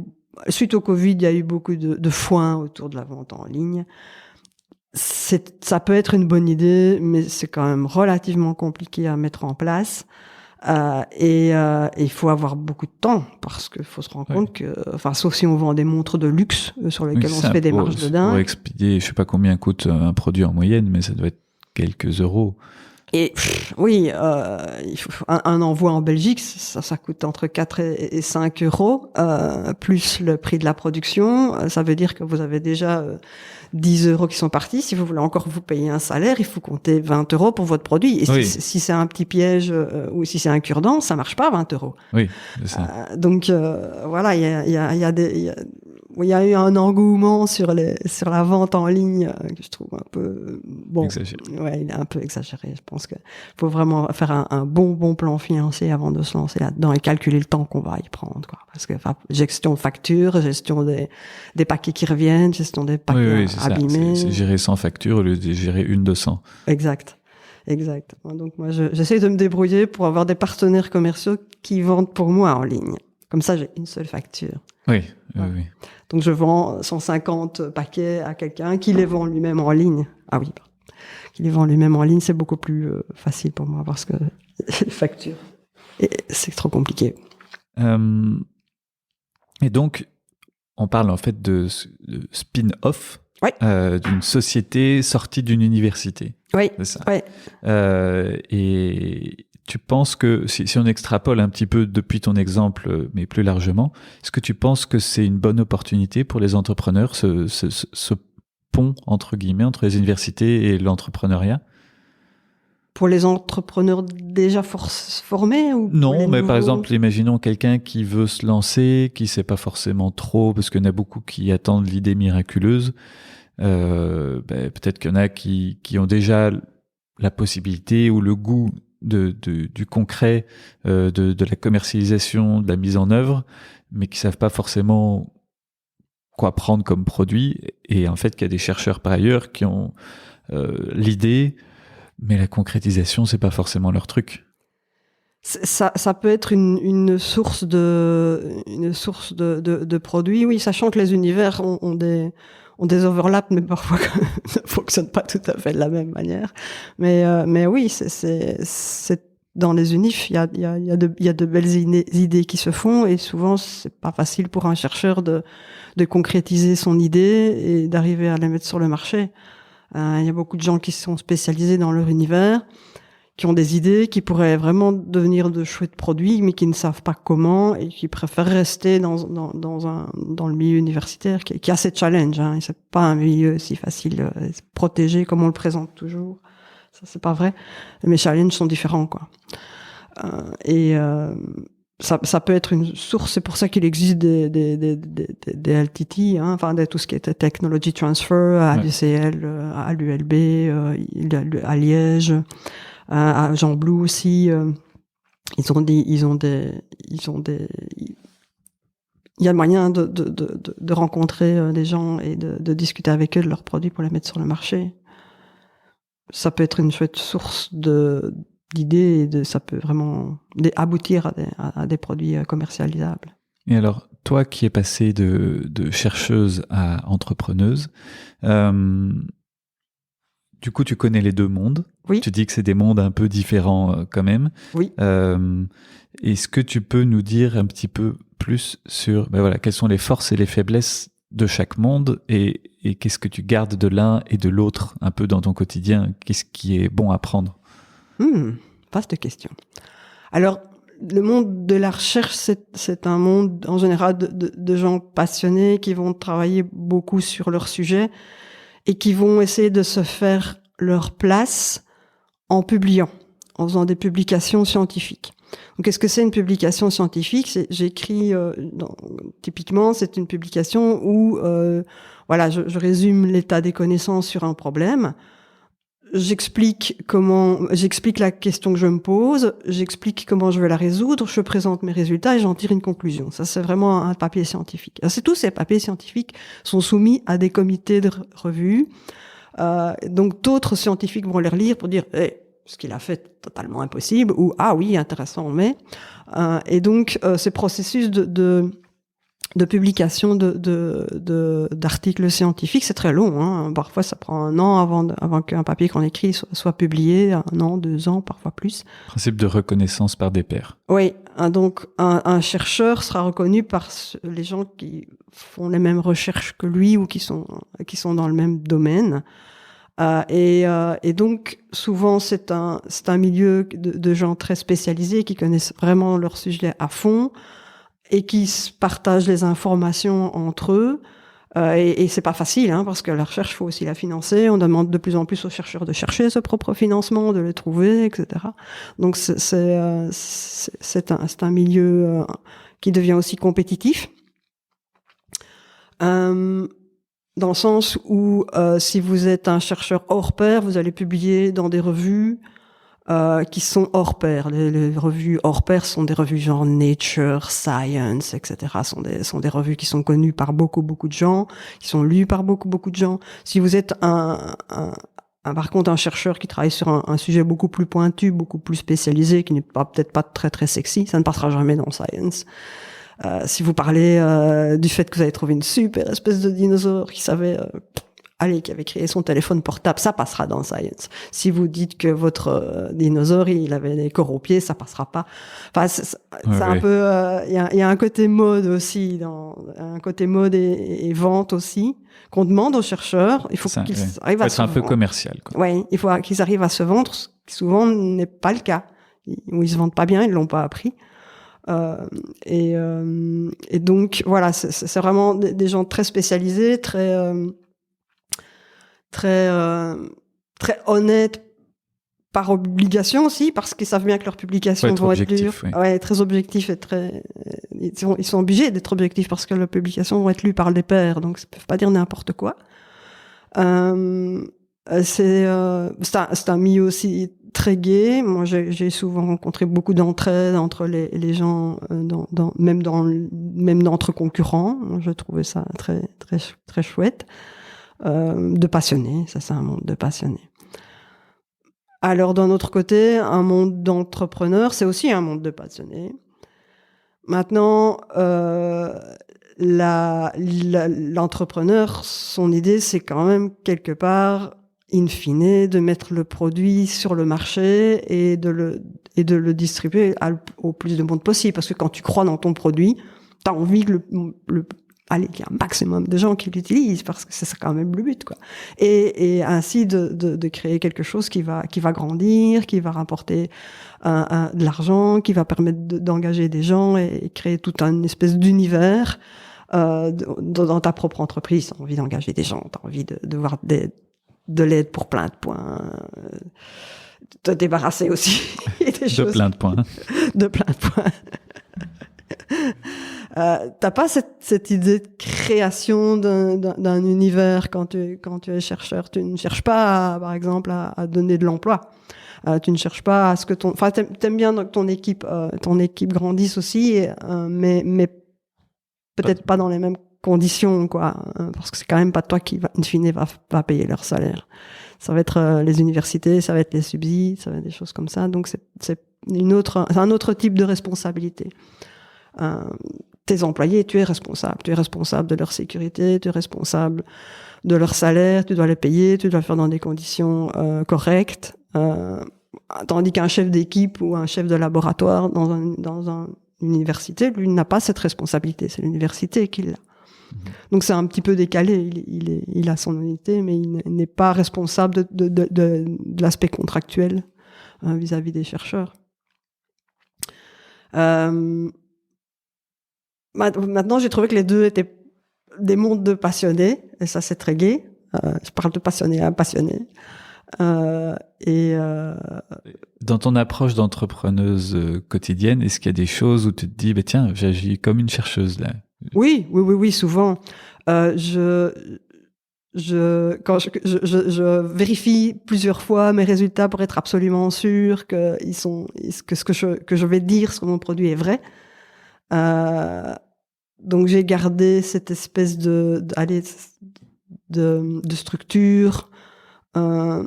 suite au Covid, il y a eu beaucoup de foin autour de la vente en ligne. Ça peut être une bonne idée, mais c'est quand même relativement compliqué à mettre en place. Il faut avoir beaucoup de temps, parce qu'il faut se rendre compte que, sauf si on vend des montres de luxe sur lesquelles on se fait des marges de dingue. Pour expédier, je sais pas combien coûte un produit en moyenne, mais ça doit être quelques euros. Et il faut un envoi en Belgique, ça coûte entre 4 et 5 euros, plus le prix de la production. Ça veut dire que vous avez déjà 10 euros qui sont partis. Si vous voulez encore vous payer un salaire, il faut compter 20 euros pour votre produit. Et si c'est un petit piège ou si c'est un cure-dent, ça marche pas à 20 euros. Oui, c'est ça. Donc voilà, il y a eu un engouement sur la vente en ligne que je trouve un peu exagéré. Ouais, il est un peu exagéré. Je pense que faut vraiment faire un bon plan financier avant de se lancer là-dedans et calculer le temps qu'on va y prendre, quoi. Parce que gestion de facture, gestion des paquets qui reviennent, gestion des paquets abîmés. C'est gérer 100 factures au lieu de gérer une de 100. Exact. Donc moi, j'essaie de me débrouiller pour avoir des partenaires commerciaux qui vendent pour moi en ligne. Comme ça, j'ai une seule facture. Oui. Donc, je vends 150 paquets à quelqu'un qui les vend lui-même en ligne. Ah oui, qui les vend lui-même en ligne, c'est beaucoup plus facile pour moi parce que les factures, c'est trop compliqué. Et donc, on parle en fait de spin-off d'une société sortie d'une université. Oui, c'est ça. Oui. Et tu penses que, si on extrapole un petit peu depuis ton exemple, mais plus largement, est-ce que tu penses que c'est une bonne opportunité pour les entrepreneurs, ce pont, entre guillemets, entre les universités et l'entrepreneuriat? Pour les entrepreneurs déjà formés ou Non, mais par exemple, imaginons quelqu'un qui veut se lancer, qui sait pas forcément trop, parce qu'il y en a beaucoup qui attendent l'idée miraculeuse. Peut-être qu'il y en a qui ont déjà la possibilité ou le goût du concret, de la commercialisation, de la mise en œuvre, mais qui savent pas forcément quoi prendre comme produit. Et en fait, qu'il y a des chercheurs par ailleurs qui ont l'idée, Mais la concrétisation, c'est pas forcément leur truc. Ça peut être une source de produits, oui, sachant que les univers ont des overlaps, mais parfois ne fonctionnent pas tout à fait de la même manière. Mais oui, c'est dans les unifs, il y a de belles idées qui se font, et souvent c'est pas facile pour un chercheur de concrétiser son idée et d'arriver à la mettre sur le marché. Il y a beaucoup de gens qui sont spécialisés dans leur univers, qui ont des idées qui pourraient vraiment devenir de chouettes produits, mais qui ne savent pas comment, et qui préfèrent rester dans le milieu universitaire, qui a ses challenges, hein. C'est pas un milieu si facile, protégé comme on le présente toujours. Ça, c'est pas vrai. Mes challenges sont différents, quoi. Ça peut être une source. C'est pour ça qu'il existe des LTT, hein, enfin tout ce qui est technology transfer à l'UCL, à l'ULB, à Liège, à Jean Blou aussi. Il y a moyen de rencontrer des gens et de discuter avec eux de leurs produits pour les mettre sur le marché. Ça peut être une chouette source d'idées, et ça peut vraiment aboutir à des produits commercialisables. Et alors, toi qui es passée de chercheuse à entrepreneuse, du coup, tu connais les deux mondes. Oui. Tu dis que c'est des mondes un peu différents quand même. Oui. Est-ce que tu peux nous dire un petit peu plus sur quelles sont les forces et les faiblesses de chaque monde, et qu'est-ce que tu gardes de l'un et de l'autre un peu dans ton quotidien? Qu'est-ce qui est bon à prendre? Vaste question. Alors, le monde de la recherche, c'est un monde en général de gens passionnés qui vont travailler beaucoup sur leur sujet et qui vont essayer de se faire leur place en publiant, en faisant des publications scientifiques. Donc, qu'est-ce que c'est une publication scientifique? J'écris, typiquement, c'est une publication où, je résume l'état des connaissances sur un problème. J'explique la question que je me pose, j'explique comment je vais la résoudre, je présente mes résultats et j'en tire une conclusion. Ça, c'est vraiment un papier scientifique. Alors, tous ces papiers scientifiques sont soumis à des comités de revue. Donc, d'autres scientifiques vont les relire pour dire, ce qu'il a fait totalement impossible, ou ah oui, intéressant, mais et donc ces processus de publication d'articles scientifiques, c'est très long, hein. Parfois ça prend un an avant qu'un papier qu'on écrit soit publié, 1 an, 2 ans, parfois plus. Principe de reconnaissance par des pairs. Oui, donc un chercheur sera reconnu par les gens qui font les mêmes recherches que lui ou qui sont dans le même domaine. Et donc souvent c'est un milieu de gens très spécialisés qui connaissent vraiment leur sujet à fond et qui partagent les informations entre eux. Et c'est pas facile, hein, parce que la recherche, faut aussi la financer. On demande de plus en plus aux chercheurs de chercher ce propre financement, de le trouver, etc. Donc c'est un milieu qui devient aussi compétitif. Dans le sens où si vous êtes un chercheur hors pair, vous allez publier dans des revues qui sont hors pair. Les revues hors pair sont des revues genre Nature, Science, etc. sont des revues qui sont connues par beaucoup de gens, qui sont lues par beaucoup de gens. Si vous êtes par contre un chercheur qui travaille sur un sujet beaucoup plus pointu, beaucoup plus spécialisé, qui n'est peut-être pas très très sexy, ça ne passera jamais dans Science. Si vous parlez du fait que vous avez trouvé une super espèce de dinosaure qui savait, qui avait créé son téléphone portable, ça passera dans Science. Si vous dites que votre dinosaure, il avait des corps aux pieds, ça passera pas. Enfin, c'est un peu, il y a un côté mode aussi, un côté mode et vente aussi, qu'on demande aux chercheurs. Il faut qu'ils arrivent à se vendre. Être un peu commercial, quoi. Oui, il faut qu'ils arrivent à se vendre, ce qui souvent n'est pas le cas. Où ils se vendent pas bien, ils l'ont pas appris. Et donc voilà, c'est vraiment des gens très spécialisés, très honnêtes par obligation aussi, parce qu'ils savent bien que leurs publications vont être lues. Ouais, très objectifs et ils sont obligés d'être objectifs parce que leurs publications vont être lues par des pairs, donc ils peuvent pas dire n'importe quoi. C'est un milieu aussi très gai. Moi, j'ai souvent rencontré beaucoup d'entraide entre les gens, même d'entre concurrents. Je trouvais ça très très très chouette. De passionnés, ça c'est un monde de passionnés. Alors, d'un autre côté, un monde d'entrepreneurs, c'est aussi un monde de passionnés. Maintenant, l'entrepreneur, son idée, c'est quand même quelque part, in fine, de mettre le produit sur le marché et de le distribuer au plus de monde possible. Parce que quand tu crois dans ton produit, tu as envie que allez, qu'il y ait un maximum de gens qui l'utilisent, parce que c'est quand même le but, quoi. Et ainsi de créer quelque chose qui va grandir, qui va rapporter de l'argent, qui va permettre d'engager des gens et créer tout un espèce d'univers dans ta propre entreprise. T'as envie d'engager des gens, t'as envie de voir de l'aide pour plein de points, te débarrasser aussi des choses. De plein de points. De plein de points. T'as pas cette idée de création d'un univers quand tu es chercheur. Tu ne cherches pas, par exemple, à donner de l'emploi. Tu ne cherches pas à ce que t'aimes bien que ton équipe grandisse aussi, mais peut-être pas dans les mêmes conditions, quoi. Parce que c'est quand même pas toi qui, in fine, va payer leur salaire. Ça va être les universités, ça va être les subsides, ça va être des choses comme ça. Donc c'est un autre type de responsabilité. Tes employés, tu es responsable de leur sécurité, tu es responsable de leur salaire, tu dois les payer, tu dois le faire dans des conditions correctes, tandis qu'un chef d'équipe ou un chef de laboratoire dans une université, lui, n'a pas cette responsabilité, c'est l'université qui l'a. Donc c'est un petit peu décalé, il a son unité, mais il n'est pas responsable de l'aspect contractuel vis-à-vis des chercheurs. Maintenant, j'ai trouvé que les deux étaient des mondes de passionnés, et ça, c'est très gai. Je parle de passionné à passionné. Dans ton approche d'entrepreneuse quotidienne, est-ce qu'il y a des choses où tu te dis, tiens, j'agis comme une chercheuse là? Oui, souvent. Quand je vérifie plusieurs fois mes résultats pour être absolument sûr que ce que je vais dire sur mon produit est vrai. Donc j'ai gardé cette espèce de structure dans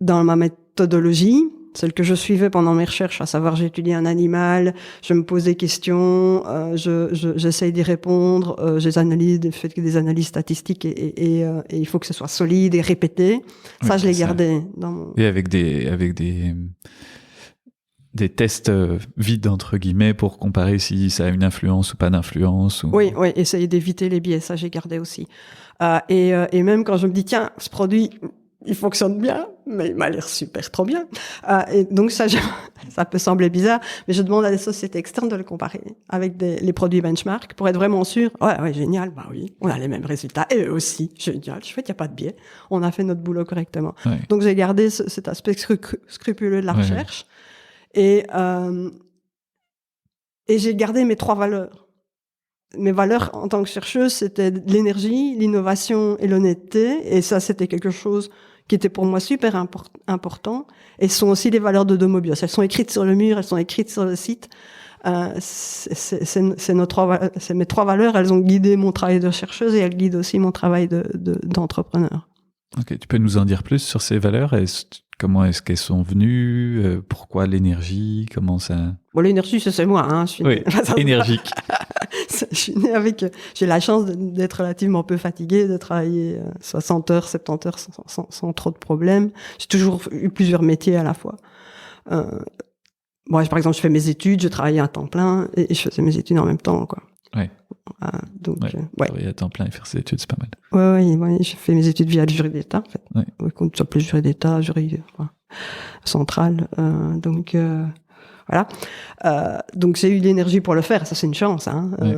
ma méthodologie, celle que je suivais pendant mes recherches, à savoir j'étudie un animal, je me pose des questions, j'essaye d'y répondre, je fais des analyses statistiques et il faut que ce soit solide et répété. Ça, oui, je l'ai gardé dans mon... Et avec des tests vides, entre guillemets, pour comparer si ça a une influence ou pas d'influence. Oui, essayer d'éviter les biais, ça j'ai gardé aussi. Et même quand je me dis, tiens, ce produit, il fonctionne bien, mais il m'a l'air trop bien. Et donc ça peut sembler bizarre, mais je demande à des sociétés externes de le comparer avec les produits benchmark pour être vraiment sûr. Ouais, génial, bah oui, on a les mêmes résultats. Et eux aussi, génial, je fais qu'il n'y a pas de biais. On a fait notre boulot correctement. Ouais. Donc j'ai gardé cet aspect scrupuleux de la recherche. Et j'ai gardé mes 3 valeurs. Mes valeurs en tant que chercheuse, c'était l'énergie, l'innovation et l'honnêteté. Et ça, c'était quelque chose qui était pour moi super important. Et ce sont aussi les valeurs de Domobios. Elles sont écrites sur le mur, elles sont écrites sur le site. C'est mes 3 valeurs. Elles ont guidé mon travail de chercheuse et elles guident aussi mon travail d'entrepreneur. Ok, tu peux nous en dire plus sur ces valeurs? Comment est-ce qu'elles sont venues? Pourquoi l'énergie? Comment ça... Bon, l'énergie, c'est moi, hein. Je suis énergique. Je suis née avec... J'ai la chance d'être relativement peu fatiguée, de travailler 60 heures, 70 heures sans trop de problèmes. J'ai toujours eu plusieurs métiers à la fois. Bon, par exemple, je fais mes études, je travaillais à temps plein et je faisais mes études en même temps, quoi. Ouais. Donc, travailler à temps plein et faire ses études, c'est pas mal. Ouais, j'ai fait mes études via le jury d'État, en fait. Ouais. Qu'on soit plus jury d'État, jury central. Voilà. Donc j'ai eu l'énergie pour le faire, ça c'est une chance. Hein. Ouais.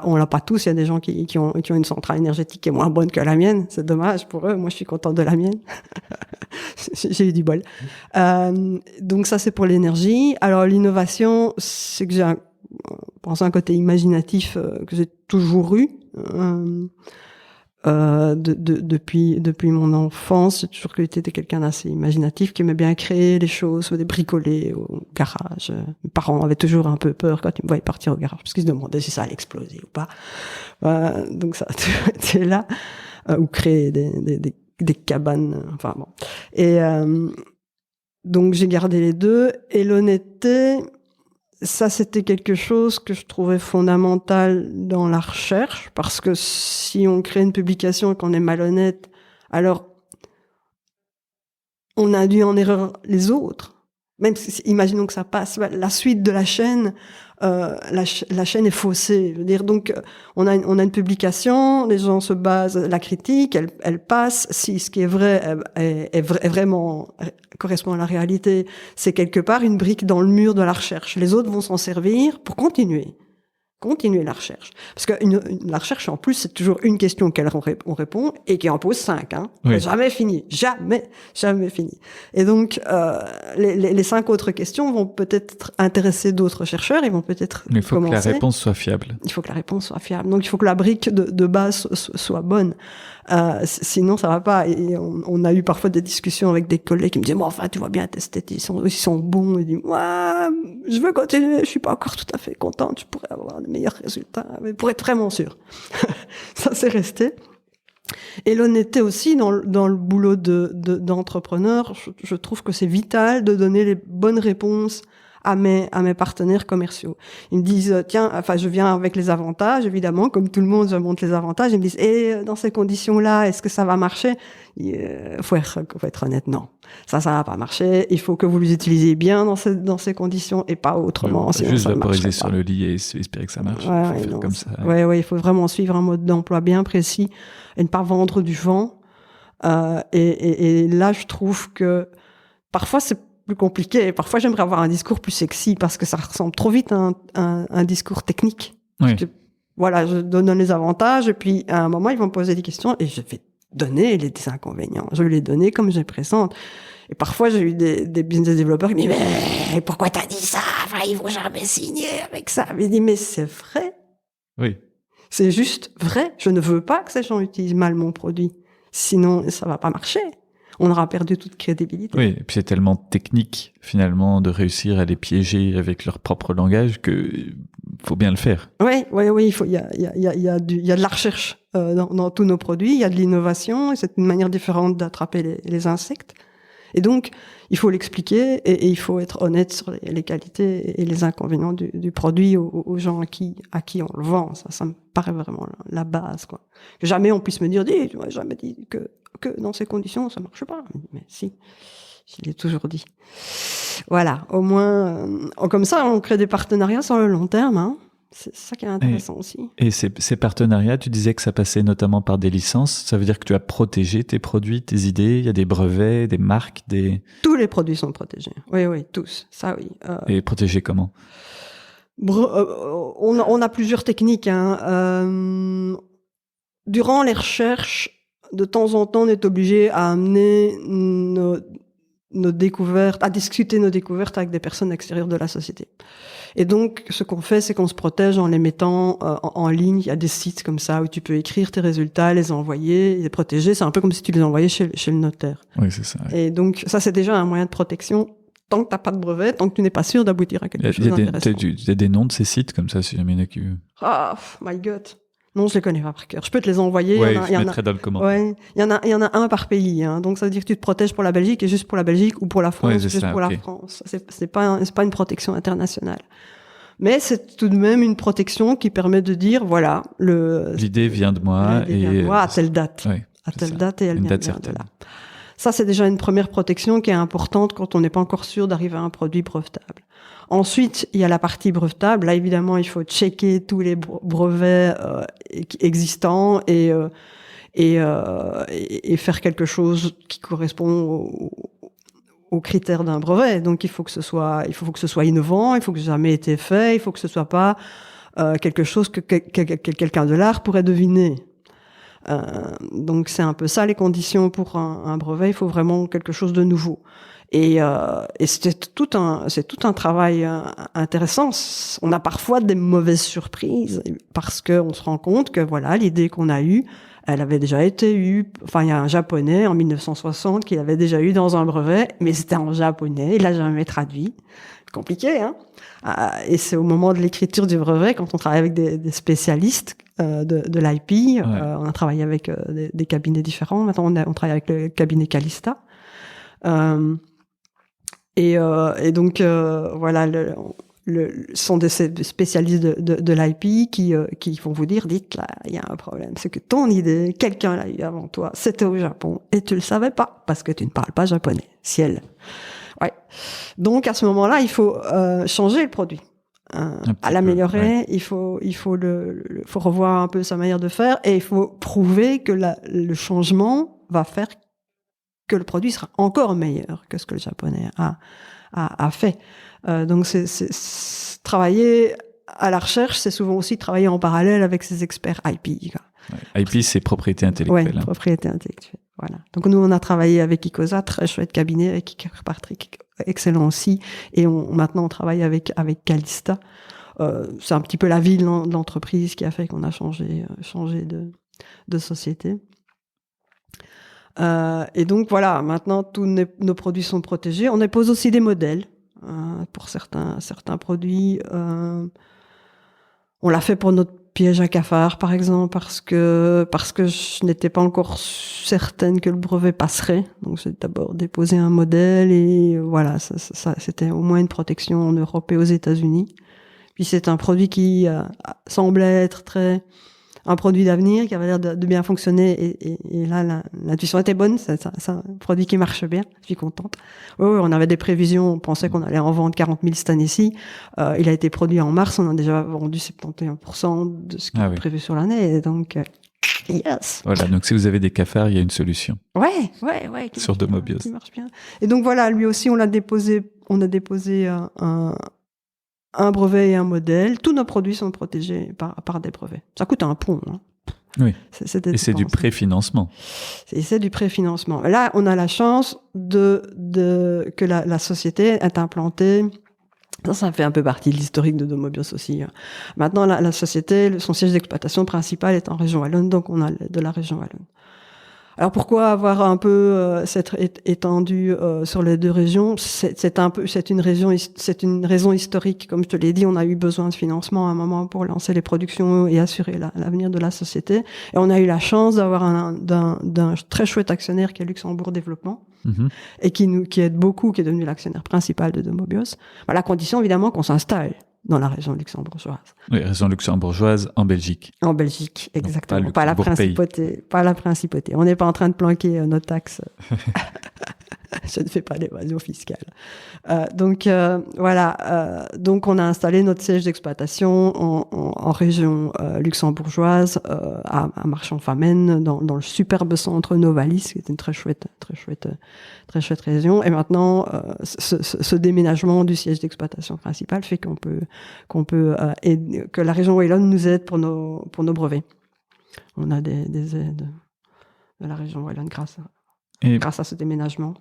On l'a pas tous. Il y a des gens qui ont une centrale énergétique qui est moins bonne que la mienne. C'est dommage pour eux. Moi, je suis contente de la mienne. J'ai eu du bol. Donc ça c'est pour l'énergie. Alors l'innovation, c'est que j'ai un côté imaginatif que j'ai toujours eu. Depuis mon enfance, j'ai toujours été quelqu'un d'assez imaginatif, qui aimait bien créer des choses, des bricoler au garage. Mes parents avaient toujours un peu peur quand ils me voyaient partir au garage, parce qu'ils se demandaient si ça allait exploser ou pas. Donc ça a toujours été là. Ou créer des cabanes, enfin bon. Donc j'ai gardé les deux. Et l'honnêteté, ça c'était quelque chose que je trouvais fondamental dans la recherche, parce que si on crée une publication et qu'on est malhonnête, alors on induit en erreur les autres. Même si, imaginons que ça passe, la suite de la chaîne, la chaîne est faussée. Je veux dire, donc, on a une publication, les gens se basent, la critique, elle passe. Si ce qui est vrai est vraiment correspond à la réalité, c'est quelque part une brique dans le mur de la recherche. Les autres vont s'en servir pour continuer la recherche. Parce que la recherche, en plus, c'est toujours une question auquel on répond et qui en pose 5. Hein. Oui. Jamais fini. Jamais fini. Et donc, les 5 autres questions vont peut-être intéresser d'autres chercheurs. Ils vont peut-être Mais il faut commencer. que la réponse soit fiable. Il faut que la réponse soit fiable. Donc, il faut que la brique de base soit bonne. Sinon, ça va pas. Et on a eu parfois des discussions avec des collègues qui me disaient, bon, enfin, tu vois bien, tes stats, ils sont bons. Ils disent, ouais, je veux continuer, je suis pas encore tout à fait content, tu pourrais avoir de meilleurs résultats, mais pour être vraiment sûr. Ça, c'est resté. Et l'honnêteté aussi, dans le boulot d'entrepreneur, je trouve que c'est vital de donner les bonnes réponses à mes partenaires commerciaux. Ils me disent, tiens, enfin, je viens avec les avantages, évidemment, comme tout le monde, je montre les avantages. Ils me disent, et dans ces conditions-là, est-ce que ça va marcher? Faut être honnête, non. Ça va pas marcher. Il faut que vous les utilisiez bien dans ces conditions et pas autrement. Sinon juste vaporiser sur le lit et espérer que ça marche. Ouais, faire comme ça. Ouais, il faut vraiment suivre un mode d'emploi bien précis et ne pas vendre du vent. Et là, je trouve que parfois c'est plus compliqué. Parfois, j'aimerais avoir un discours plus sexy parce que ça ressemble trop vite à un discours technique. Oui. Voilà, je donne les avantages et puis à un moment, ils vont me poser des questions et je vais donner les inconvénients. Je vais les donner comme je les présente. Et parfois, j'ai eu des business développeurs qui me disent, mais pourquoi t'as dit ça? Enfin, ils vont jamais signer avec ça. Mais je dis, mais c'est vrai. Oui. C'est juste vrai. Je ne veux pas que ces gens utilisent mal mon produit. Sinon, ça va pas marcher. On aura perdu toute crédibilité. Oui, et puis c'est tellement technique, finalement, de réussir à les piéger avec leur propre langage que faut bien le faire. Oui, il y a de la recherche dans tous nos produits, il y a de l'innovation, et c'est une manière différente d'attraper les insectes. Et donc, il faut l'expliquer et il faut être honnête sur les qualités et les inconvénients du produit aux gens à qui on le vend. Ça me paraît vraiment la base, quoi. Que jamais on puisse me dire, tu m'as jamais dit que dans ces conditions, ça marche pas. Mais si, je l'ai toujours dit. Voilà, au moins, comme ça, on crée des partenariats sur le long terme, hein. C'est ça qui est intéressant aussi. Et ces partenariats, tu disais que ça passait notamment par des licences. Ça veut dire que tu as protégé tes produits, tes idées. Il y a des brevets, des marques, Tous les produits sont protégés. Oui, tous. Ça, oui. Et protégés comment? On a plusieurs techniques, hein. Durant les recherches, de temps en temps, on est obligé à amener nos découvertes, à discuter nos découvertes avec des personnes extérieures de la société. Et donc, ce qu'on fait, c'est qu'on se protège en les mettant en ligne. Il y a des sites comme ça où tu peux écrire tes résultats, les envoyer, les protéger. C'est un peu comme si tu les envoyais chez le notaire. Oui, c'est ça. Oui. Et donc, ça, c'est déjà un moyen de protection tant que t'as pas de brevet, tant que tu n'es pas sûr d'aboutir à quelque chose d'intéressant. Il y a des noms de ces sites comme ça, si jamais il y en a qui... Ah, my God. Non, je les connais pas par cœur. Je peux te les envoyer. Ouais, je mettrai dans le commentaire. Ouais, il y en a un par pays, hein. Donc, ça veut dire que tu te protèges pour la Belgique et juste pour la Belgique ou pour la France, juste pour la France. C'est pas une protection internationale. Mais c'est tout de même une protection qui permet de dire, voilà, l'idée vient de moi à telle date. Oui, à telle date et elle vient certaine. de là. Ça, c'est déjà une première protection qui est importante quand on n'est pas encore sûr d'arriver à un produit brevetable. Ensuite, il y a la partie brevetable. Là, évidemment, il faut checker tous les brevets existants et faire quelque chose qui correspond aux critères d'un brevet. Donc, il faut que ce soit innovant, il faut que ça ait jamais été fait, il faut que ce soit pas quelque chose que quelqu'un de l'art pourrait deviner. Donc, c'est un peu ça les conditions pour un brevet. Il faut vraiment quelque chose de nouveau. Et c'est tout un travail intéressant. On a parfois des mauvaises surprises parce que on se rend compte que voilà, l'idée qu'on a eue, elle avait déjà été eue. Enfin, il y a un Japonais en 1960 qui l'avait déjà eu dans un brevet, mais c'était en japonais. Il l'a jamais traduit. Compliqué, hein. Et c'est au moment de l'écriture du brevet, quand on travaille avec des spécialistes de l'IP, on a travaillé avec des cabinets différents. Maintenant, on travaille avec le cabinet Calista. Et donc, voilà, sont des spécialistes de l'IP qui vont vous dire, dites là, il y a un problème. C'est que ton idée, quelqu'un l'a eu avant toi, c'était au Japon, et tu le savais pas, parce que tu ne parles pas japonais. Ciel. Ouais. Donc, à ce moment-là, il faut changer le produit. À l'améliorer, ouais. il faut revoir un peu sa manière de faire, et il faut prouver que le changement va faire que le produit sera encore meilleur que ce que le japonais a fait. Donc c'est travailler à la recherche, c'est souvent aussi travailler en parallèle avec ces experts IP. Quoi. Ouais. IP, c'est propriété intellectuelle. Oui, propriété intellectuelle. Voilà. Donc nous, on a travaillé avec Icosa, très chouette cabinet, avec Kirkpatrick, excellent aussi. Et maintenant, on travaille avec Calista. C'est un petit peu la vie de l'entreprise qui a fait qu'on a changé de société. Et donc voilà, maintenant tous nos produits sont protégés. On dépose aussi des modèles pour certains produits. On l'a fait pour notre piège à cafard, par exemple, parce que je n'étais pas encore certaine que le brevet passerait. Donc j'ai d'abord déposé un modèle et voilà, ça c'était au moins une protection en Europe et aux États-Unis. Puis c'est un produit qui semblait être un produit d'avenir qui avait l'air de bien fonctionner et là l'intuition était bonne, c'est un produit qui marche bien, je suis contente. Oui, on avait des prévisions, on pensait qu'on allait en vendre 40 000 cette année-ci. Il a été produit en mars, on a déjà vendu 71% de ce qui est prévu sur l'année, donc yes. Voilà, donc si vous avez des cafards, il y a une solution. Ouais. Sur Domobios. Qui marche bien. Et donc voilà, lui aussi on a déposé un brevet et un modèle. Tous nos produits sont protégés par des brevets. Ça coûte un pont. Hein. Oui. Et c'est du préfinancement. C'est du préfinancement. Là, on a la chance que la société est implantée. Ça fait un peu partie de l'historique de Domobios aussi. Maintenant, la société, son siège d'exploitation principal est en région Wallonne, donc on a de la région Wallonne. Alors pourquoi avoir un peu s'être étendu sur les deux régions ? C'est une raison historique. Comme je te l'ai dit, on a eu besoin de financement à un moment pour lancer les productions et assurer l'avenir de la société. Et on a eu la chance d'avoir d'un très chouette actionnaire qui est Luxembourg Développement et qui aide beaucoup, qui est devenu l'actionnaire principal de Domobios. À la condition évidemment qu'on s'installe dans la région luxembourgeoise. Oui, région luxembourgeoise en Belgique. En Belgique, exactement. Donc, pas la principauté. Pas la principauté. On n'est pas en train de planquer nos taxes. Je ne fais pas d'évasion fiscale. Donc voilà. Donc on a installé notre siège d'exploitation en région luxembourgeoise, à Marchand-Famenne, dans le superbe centre Novalis, qui est une très chouette région. Et maintenant, ce déménagement du siège d'exploitation principal fait que la région Wallonne nous aide pour nos brevets. On a des aides de la région Wallonne grâce à ce déménagement.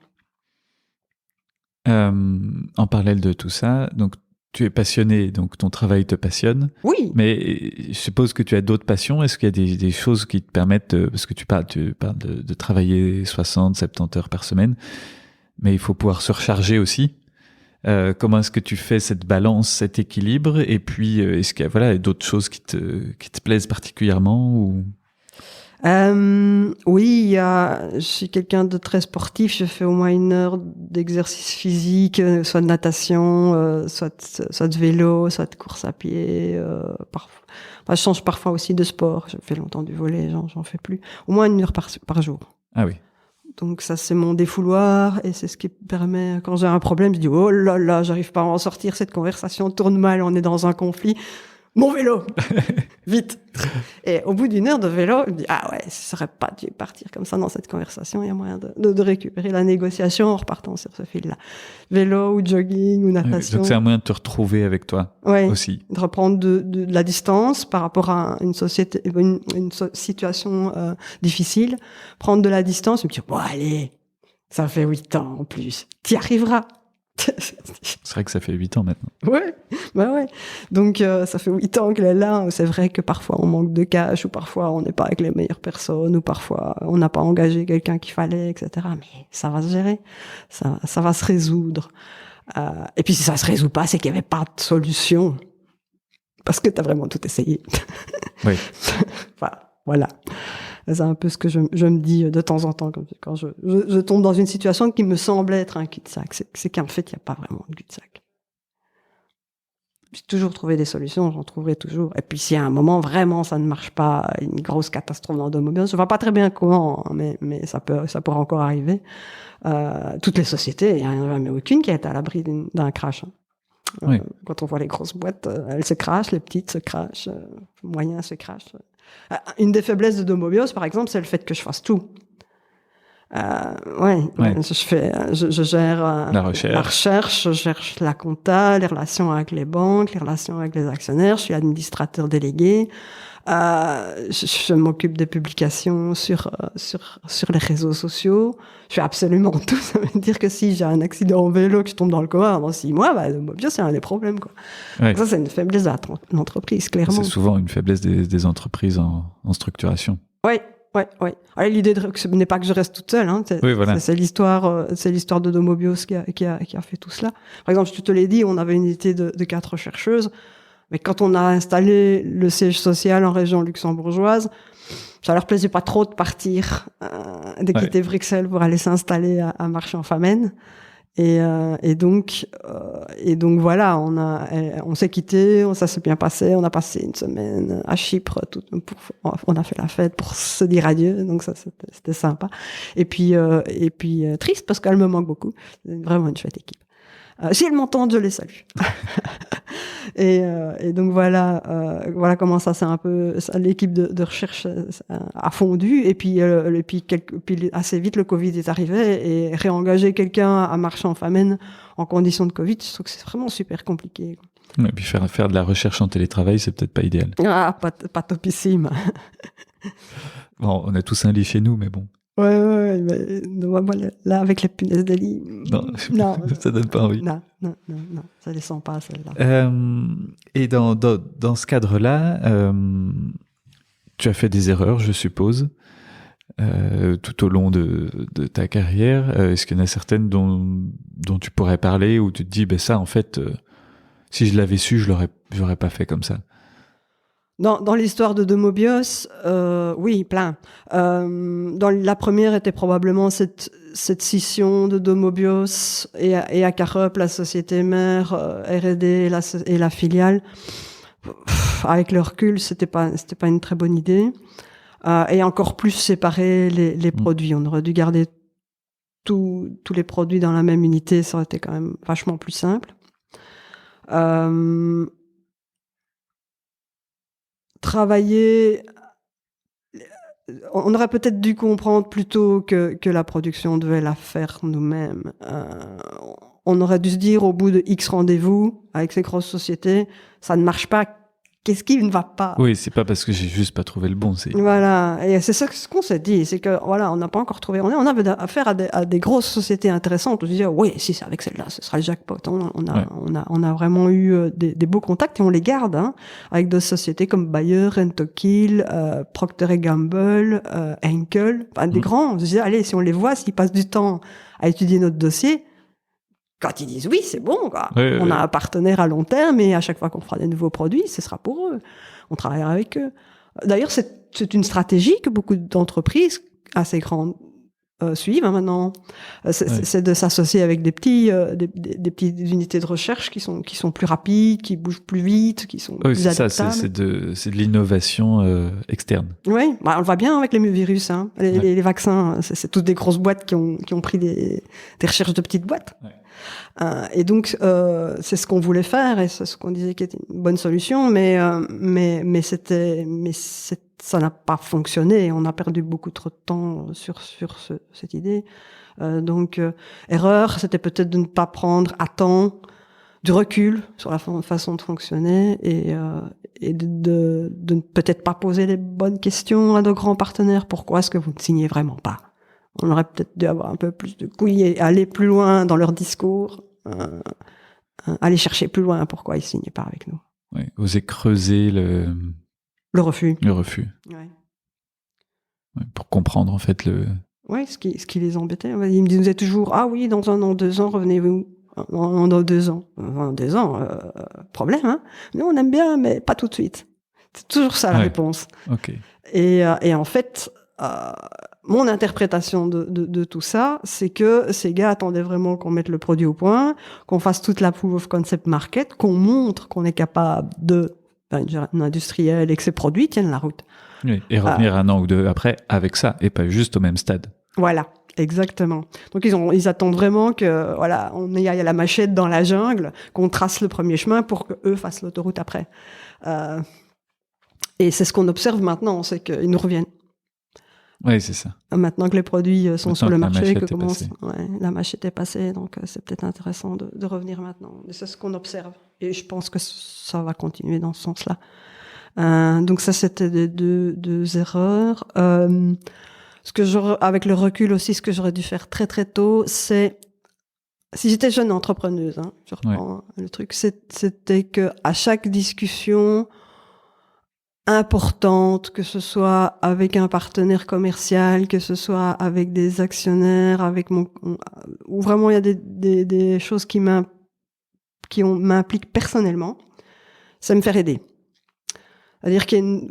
En parallèle de tout ça, donc tu es passionné, donc ton travail te passionne. Oui. Mais je suppose que tu as d'autres passions. Est-ce qu'il y a des choses qui te permettent, parce que tu parles de travailler 60, 70 heures par semaine, mais il faut pouvoir se recharger aussi. Comment est-ce que tu fais cette balance, cet équilibre? Et puis, est-ce qu'il y a d'autres choses qui te plaisent particulièrement ou... Oui, je suis quelqu'un de très sportif. Je fais au moins 1 heure d'exercice physique, soit de natation, soit de vélo, soit de course à pied. Je change parfois aussi de sport. Je fais longtemps du volley, j'en fais plus. Au moins 1 heure par jour. Ah oui. Donc ça, c'est mon défouloir et c'est ce qui permet, quand j'ai un problème, je dis oh là là, j'arrive pas à en sortir, cette conversation tourne mal, on est dans un conflit. Mon vélo, vite. Et au bout d'1 heure de vélo, je me dis ah ouais, ça serait pas dû partir comme ça dans cette conversation. Il y a moyen de récupérer la négociation en repartant sur ce fil-là. Vélo ou jogging ou natation. Donc c'est un moyen de te retrouver avec toi aussi. De reprendre de la distance par rapport à une société, une situation difficile. Prendre de la distance et me dire bon allez, ça fait 8 ans en plus, t'y arriveras. C'est vrai que ça fait 8 ans maintenant. Ouais. Donc ça fait 8 ans qu'elle est là. C'est vrai que parfois on manque de cash, ou parfois on n'est pas avec les meilleures personnes, ou parfois on n'a pas engagé quelqu'un qu'il fallait, etc. Mais ça va se gérer, ça va se résoudre. Et puis si ça se résout pas, c'est qu'il y avait pas de solution, parce que t'as vraiment tout essayé. Oui. Voilà. C'est un peu ce que je me dis de temps en temps quand je tombe dans une situation qui me semble être un cul-de-sac. C'est qu'en fait, il n'y a pas vraiment de cul-de-sac. J'ai toujours trouvé des solutions, j'en trouverai toujours. Et puis, si à un moment, vraiment, ça ne marche pas, une grosse catastrophe dans Domobios, je ne vois pas très bien comment, hein, mais ça pourrait encore arriver. Toutes les sociétés, il n'y en a jamais aucune qui est à l'abri d'un crash. Hein. Oui. Quand on voit les grosses boîtes, elles se crachent, les petites se crachent, les moyens se crachent. Une des faiblesses de Domobios, par exemple, c'est le fait que je fasse tout. Ouais. Je gère la recherche, je cherche la compta, les relations avec les banques, les relations avec les actionnaires. Je suis administrateur délégué. Je m'occupe des publications sur les réseaux sociaux. Je fais absolument tout. Ça veut dire que si j'ai un accident en vélo, que je tombe dans le coma dans 6 mois, Domobios, c'est un des problèmes, quoi. Ouais. Ça, c'est une faiblesse de l'entreprise, clairement. C'est souvent une faiblesse des entreprises en structuration. Ouais. Alors, l'idée ce n'est pas que je reste toute seule, hein. Oui, voilà. C'est l'histoire de Domobios qui a fait tout cela. Par exemple, je te l'ai dit, on avait une unité de 4 chercheuses, mais quand on a installé le siège social en région luxembourgeoise, ça leur plaisait pas trop de partir, de quitter Bruxelles pour aller s'installer à Marchand-Famenne. Et donc voilà, on s'est quitté, ça s'est bien passé, on a passé une semaine à Chypre, on a fait la fête pour se dire adieu, donc ça c'était sympa. Et puis triste parce qu'elle me manque beaucoup, c'est vraiment une chouette équipe. Si elles m'entendent, je les salue. Et donc voilà comment ça c'est un peu l'équipe de recherche a fondu et puis assez vite le Covid est arrivé et réengager quelqu'un à Marchand-Famenne en conditions de Covid, je trouve que c'est vraiment super compliqué, quoi. Et puis faire de la recherche en télétravail, c'est peut-être pas idéal. Pas topissime. Bon, on a tous un lit chez nous, mais bon. Ouais, mais là, avec les punaises de lit. Non, ça donne pas envie. Non, ça descend pas, celle-là. Et dans ce cadre-là, tu as fait des erreurs, je suppose, tout au long de ta carrière. Est-ce qu'il y en a certaines dont tu pourrais parler, où tu te dis, ça, en fait, si je l'avais su, j'aurais pas fait comme ça? Dans l'histoire de Domobios, oui, plein. Dans la première était probablement cette scission de Domobios et Acarup, la société mère, R&D et la filiale. Avec le recul, c'était pas une très bonne idée. Et encore plus séparer les produits. On aurait dû garder tous les produits dans la même unité, ça aurait été quand même vachement plus simple. Travailler, on aurait peut-être dû comprendre plus tôt que la production devait la faire nous-mêmes. On aurait dû se dire au bout de X rendez-vous avec ces grosses sociétés, ça ne marche pas. Qu'est-ce qui ne va pas? Oui, c'est pas parce que j'ai juste pas trouvé le bon. Voilà, et c'est ça ce qu'on s'est dit, c'est que voilà, on n'a pas encore trouvé. On avait affaire à des grosses sociétés intéressantes. On se disait, oui, si c'est avec celle-là, ce sera le jackpot. On a vraiment eu des beaux contacts et on les garde, hein, avec d'autres sociétés comme Bayer, Rentokil, Procter & Gamble, Henkel, enfin, des grands. On se disait, allez, si on les voit, s'ils passent du temps à étudier notre dossier. Quand ils disent oui, c'est bon, quoi. On a un partenaire à long terme et à chaque fois qu'on fera des nouveaux produits, ce sera pour eux. On travaillera avec eux. D'ailleurs, c'est une stratégie que beaucoup d'entreprises assez grandes suivent, hein, maintenant. C'est de s'associer avec des petites unités de recherche qui sont plus rapides, qui bougent plus vite, qui sont plus adaptables. C'est de l'innovation externe. Oui, on le voit bien avec les virus, hein. Les vaccins, c'est toutes des grosses boîtes qui ont pris des recherches de petites boîtes. Ouais. Et donc c'est ce qu'on voulait faire et c'est ce qu'on disait qui était une bonne solution, mais ça n'a pas fonctionné. On a perdu beaucoup trop de temps sur cette idée. Donc erreur, c'était peut-être de ne pas prendre à temps du recul sur la façon de fonctionner et de ne peut-être pas poser les bonnes questions à nos grands partenaires. Pourquoi est-ce que vous ne signez vraiment pas? On aurait peut-être dû avoir un peu plus de couilles et aller plus loin dans leur discours, aller chercher plus loin pourquoi ils ne signaient pas avec nous. Oui, oser creuser le refus. Le refus. Ouais. Ouais, pour comprendre en fait Oui, ce qui les embêtait. Ils me disaient toujours, ah oui, dans 1 an, 2 ans, revenez-vous. Dans 2 ans. Dans 2 ans, problème, hein. Nous, on aime bien, mais pas tout de suite. C'est toujours ça la réponse. Ok. Et en fait, mon interprétation de tout ça, c'est que ces gars attendaient vraiment qu'on mette le produit au point, qu'on fasse toute la proof of concept market, qu'on montre qu'on est capable un industriel et que ces produits tiennent la route. Oui, et revenir un an ou deux après avec ça, et pas juste au même stade. Voilà, exactement. Donc ils attendent vraiment que voilà, on aille à la machette dans la jungle, qu'on trace le premier chemin pour qu'eux fassent l'autoroute après. Et c'est ce qu'on observe maintenant, c'est qu'ils nous reviennent. Oui, c'est ça. Maintenant que les produits sont Maintenant sur le que la marché, machette la machette est passée, donc c'est peut-être intéressant de revenir maintenant. Et c'est ce qu'on observe. Et je pense que ça va continuer dans ce sens-là. Donc ça, c'était des deux erreurs. Avec le recul aussi, ce que j'aurais dû faire très très tôt, c'est si j'étais jeune entrepreneuse, je reprends le truc, c'était que à chaque discussion importante, que ce soit avec un partenaire commercial, que ce soit avec des actionnaires, où vraiment il y a des choses qui m'impliquent personnellement, c'est me faire aider. C'est-à-dire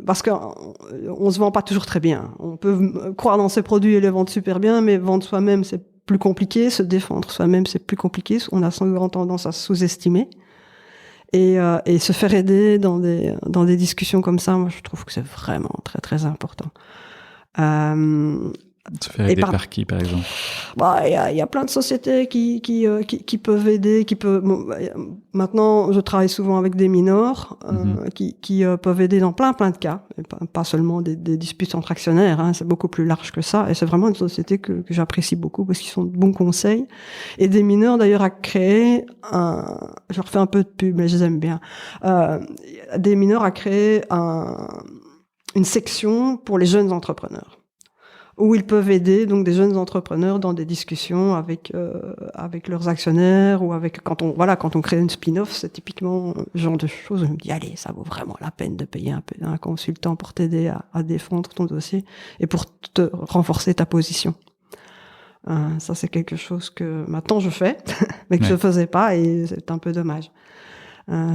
parce qu'on se vend pas toujours très bien. On peut croire dans ses produits et les vendre super bien, mais vendre soi-même, c'est plus compliqué. Se défendre soi-même, c'est plus compliqué. On a souvent tendance à se sous-estimer. Et se faire aider dans des discussions comme ça, moi, je trouve que c'est vraiment très, très important. Se faire aider par qui, par exemple? Il y a plein de sociétés qui peuvent aider, maintenant, je travaille souvent avec des minors, qui peuvent aider dans plein de cas, et pas seulement des disputes entre actionnaires, c'est beaucoup plus large que ça, et c'est vraiment une société que j'apprécie beaucoup parce qu'ils sont de bons conseils. Et des mineurs, d'ailleurs, a créé je leur fais un peu de pub, mais je les aime bien. Des mineurs a créé une section pour les jeunes entrepreneurs, où ils peuvent aider donc des jeunes entrepreneurs dans des discussions avec leurs actionnaires, ou quand on crée une spin-off, c'est typiquement ce genre de choses où je me dis allez, ça vaut vraiment la peine de payer un consultant pour t'aider à défendre ton dossier et pour te renforcer ta position. Ça, c'est quelque chose que maintenant je fais, mais que je faisais pas, et c'est un peu dommage.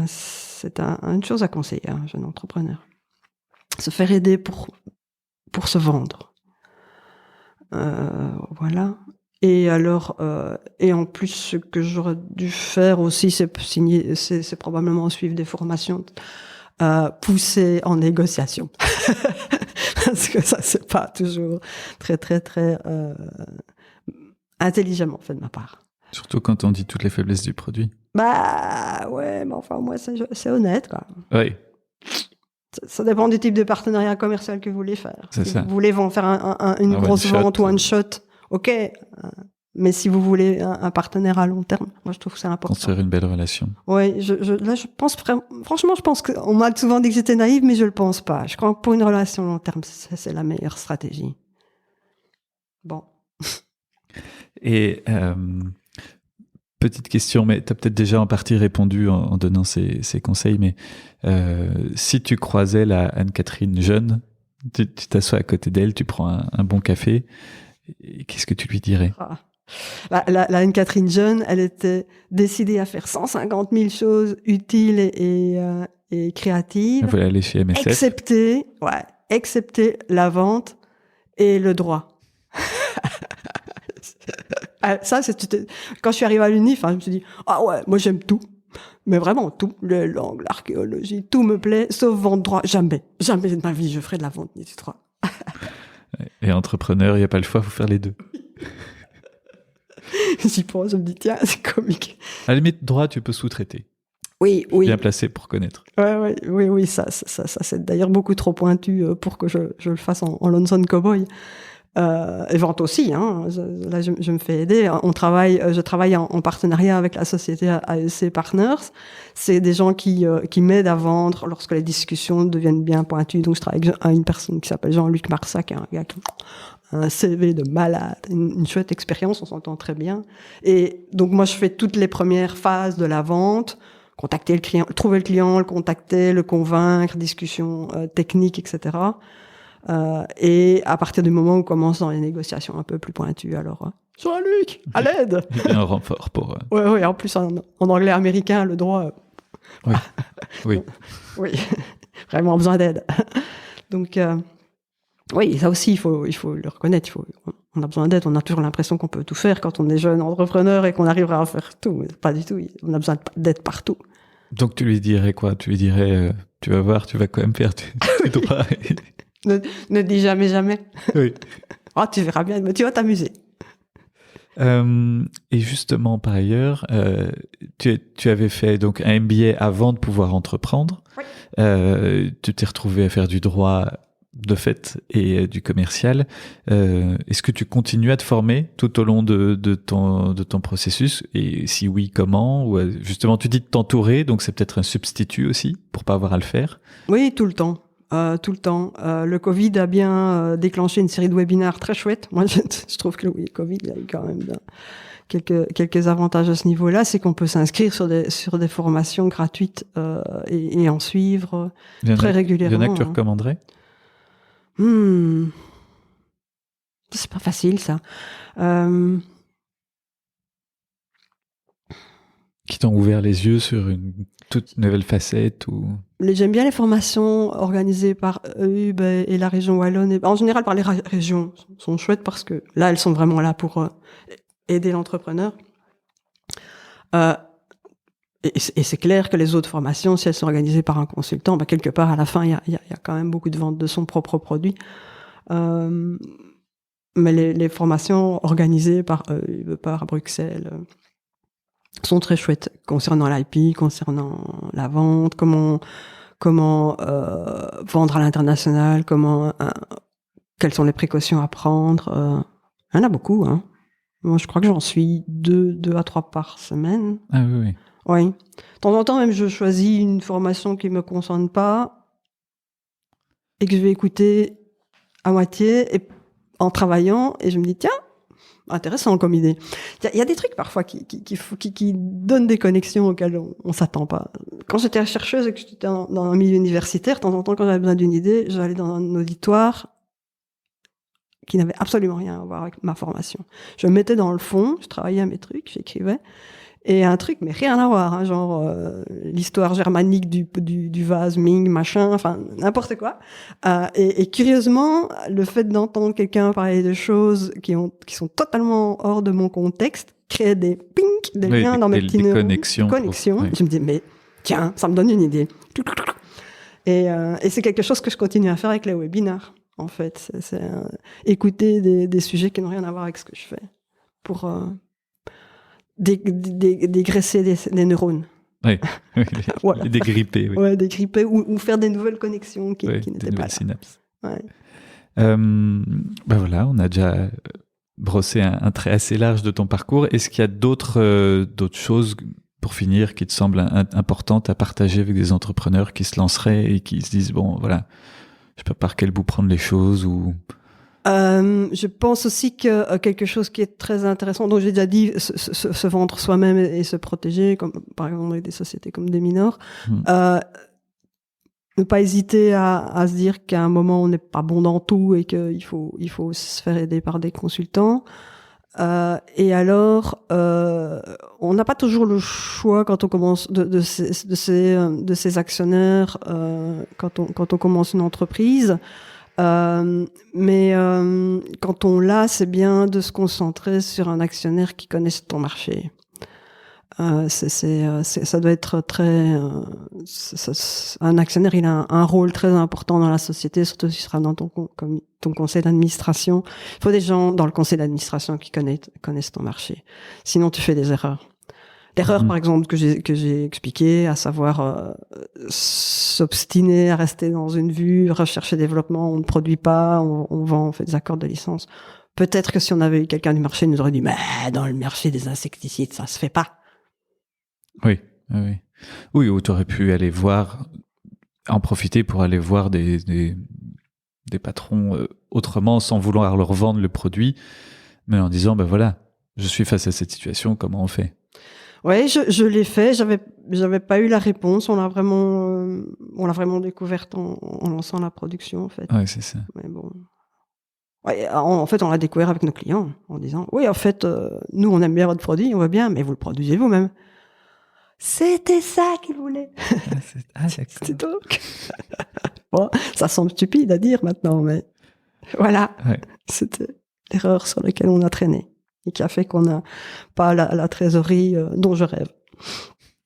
C'est une chose à conseiller à un jeune entrepreneur. Se faire aider pour se vendre. Voilà. Et alors, et en plus, ce que j'aurais dû faire aussi, c'est probablement suivre des formations poussées en négociation, parce que ça, c'est pas toujours très très très intelligemment fait de ma part. Surtout quand on dit toutes les faiblesses du produit. Ouais, mais enfin moi c'est honnête, quoi. Oui. Ça dépend du type de partenariat commercial que vous voulez faire. C'est ça. Vous voulez faire une grosse vente one shot, ok. Mais si vous voulez un partenaire à long terme, moi je trouve que c'est important. Construire une belle relation. Oui, là je pense franchement, je pense qu'on m'a souvent dit que j'étais naïve, mais je le pense pas. Je crois que pour une relation long terme, c'est la meilleure stratégie. Bon. Et petite question, mais tu as peut-être déjà en partie répondu en donnant ces conseils, mais si tu croisais la Anne-Catherine jeune, tu t'assois à côté d'elle, tu prends un bon café, qu'est-ce que tu lui dirais? La Anne-Catherine jeune, elle était décidée à faire 150 000 choses utiles et créatives. Elle voulait aller chez MSF. Excepté la vente et le droit. Ça, quand je suis arrivée à l'UNIF, je me suis dit, ah ouais, moi j'aime tout. Mais vraiment tout. Les langues, l'archéologie, tout me plaît, sauf vente droit. Jamais de ma vie, je ferai de la vente ni du droit. Et entrepreneur, il n'y a pas le choix, il faut faire les deux. J'y pense, je me dis, tiens, c'est comique. À la limite, droit, tu peux sous-traiter. Oui. Bien placé pour connaître. Oui, ça c'est d'ailleurs beaucoup trop pointu pour que je le fasse en Lonesome Cowboy. Et vente aussi, là je me fais aider. Je travaille en partenariat avec la société AEC Partners. C'est des gens qui m'aident à vendre lorsque les discussions deviennent bien pointues. Donc je travaille avec une personne qui s'appelle Jean-Luc Marsac, un gars qui a un CV de malade, une chouette expérience, on s'entend très bien. Et donc moi je fais toutes les premières phases de la vente, contacter le client, trouver le client, le contacter, le convaincre, discussion technique, etc. Et à partir du moment où on commence dans les négociations un peu plus pointues, alors Jean-Luc, à l'aide. Il y a un renfort pour. Oui. En plus en anglais américain, le droit. Oui. Oui. Vraiment besoin d'aide. Donc Oui, ça aussi, il faut le reconnaître. On a besoin d'aide. On a toujours l'impression qu'on peut tout faire quand on est jeune entrepreneur et qu'on arrivera à faire tout. Mais pas du tout. On a besoin d'aide partout. Donc tu lui dirais quoi? Tu lui dirais, tu vas voir, tu vas quand même faire tes droits. Ne dis jamais, jamais. Oui. Ah, tu verras bien, mais tu vas t'amuser. Et justement, par ailleurs, tu avais fait donc un MBA avant de pouvoir entreprendre. Oui. Tu t'es retrouvé à faire du droit de fait et du commercial. Est-ce que tu continues à te former tout au long de ton processus? Et si oui, comment? Ou justement, tu dis de t'entourer, donc c'est peut-être un substitut aussi pour pas avoir à le faire. Oui, tout le temps. Tout le temps. Le Covid a bien déclenché une série de webinaires très chouettes. Moi, je trouve que le Covid a eu quand même quelques avantages à ce niveau-là. C'est qu'on peut s'inscrire sur des formations gratuites et en suivre très régulièrement. Il y en a que tu recommanderais? C'est pas facile, ça. Qui t'ont ouvert les yeux sur une toute nouvelle facette ou... J'aime bien les formations organisées par EUB et la région Wallonne. En général, par les régions sont chouettes parce que là, elles sont vraiment là pour aider l'entrepreneur. Et c'est clair que les autres formations, si elles sont organisées par un consultant, quelque part, à la fin, il y a quand même beaucoup de ventes de son propre produit. Mais les formations organisées par Bruxelles sont très chouettes concernant l'IP, concernant la vente, comment vendre à l'international, quelles sont les précautions à prendre. Il y en a beaucoup, hein. Moi, je crois que j'en suis 2 à 3 par semaine. Ah oui, oui. Oui. De temps en temps, même, je choisis une formation qui me concerne pas et que je vais écouter à moitié et en travaillant, et je me dis, tiens, intéressant comme idée. Il y a des trucs parfois qui donnent des connexions auxquelles on s'attend pas. Quand j'étais chercheuse et que j'étais dans un milieu universitaire, de temps en temps, quand j'avais besoin d'une idée, j'allais dans un auditoire qui n'avait absolument rien à voir avec ma formation. Je me mettais dans le fond, je travaillais à mes trucs, j'écrivais, et un truc, mais rien à voir, hein, genre l'histoire germanique du vase Ming, machin, enfin n'importe quoi. Et curieusement, le fait d'entendre quelqu'un parler de choses qui sont totalement hors de mon contexte créait des ping, des liens dans mes petits neurones, connexions. Oui. Je me dis, mais tiens, ça me donne une idée. Et c'est quelque chose que je continue à faire avec les webinaires, en fait. C'est écouter des sujets qui n'ont rien à voir avec ce que je fais pour dégraisser des neurones. Oui, voilà. Dégripper. Oui. Ouais, dégripper ou faire des nouvelles connexions qui n'étaient pas là. Synapses. Ouais. Voilà, on a déjà brossé un trait assez large de ton parcours. Est-ce qu'il y a d'autres choses, pour finir, qui te semblent importantes à partager avec des entrepreneurs qui se lanceraient et qui se disent, bon, voilà, je sais pas par quel bout prendre les choses ou... Je pense aussi que quelque chose qui est très intéressant, donc j'ai déjà dit, se vendre soi-même et se protéger, comme par exemple avec des sociétés comme Deminor. Ne pas hésiter à se dire qu'à un moment on n'est pas bon dans tout et qu'il faut se faire aider par des consultants. Et alors, on n'a pas toujours le choix quand on commence de ces actionnaires quand on commence une entreprise. Mais quand on l'a, c'est bien de se concentrer sur un actionnaire qui connaisse ton marché. Ça doit être très... un actionnaire, il a un rôle très important dans la société, surtout s'il sera dans ton conseil d'administration. Il faut des gens dans le conseil d'administration qui connaissent ton marché. Sinon, tu fais des erreurs. L'erreur, par exemple, que j'ai expliqué, à savoir s'obstiner à rester dans une vue, recherche et développement, on ne produit pas, on vend, on fait des accords de licence. Peut-être que si on avait eu quelqu'un du marché, il nous aurait dit, mais dans le marché des insecticides, ça se fait pas. Oui, ou tu aurais pu aller en profiter pour aller voir des patrons autrement, sans vouloir leur vendre le produit, mais en disant, ben voilà, je suis face à cette situation, comment on fait? Ouais, je l'ai fait. J'avais pas eu la réponse. On l'a vraiment découverte en lançant la production, en fait. Ouais, c'est ça. Mais bon. Ouais, en fait, on l'a découvert avec nos clients en disant, oui, en fait, nous, on aime bien votre produit, on va bien, mais vous le produisez vous-même. C'était ça qu'ils voulaient. D'accord. C'est donc. Bon, ça semble stupide à dire maintenant, mais. Voilà. Ouais. C'était l'erreur sur laquelle on a traîné et qui a fait qu'on n'a pas la trésorerie dont je rêve.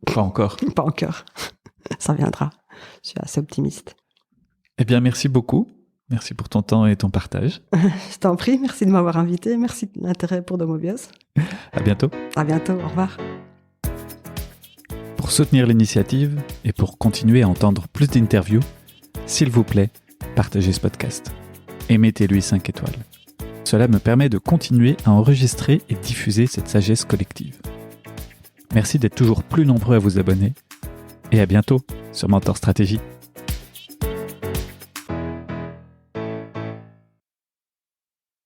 Pas encore. Pas encore. Ça viendra. Je suis assez optimiste. Eh bien, merci beaucoup. Merci pour ton temps et ton partage. Je t'en prie, merci de m'avoir invité. Merci de l'intérêt pour Domobios. À bientôt. À bientôt, au revoir. Pour soutenir l'initiative et pour continuer à entendre plus d'interviews, s'il vous plaît, partagez ce podcast et mettez-lui 5 étoiles. Cela me permet de continuer à enregistrer et diffuser cette sagesse collective. Merci d'être toujours plus nombreux à vous abonner et à bientôt sur Mentor Stratégie.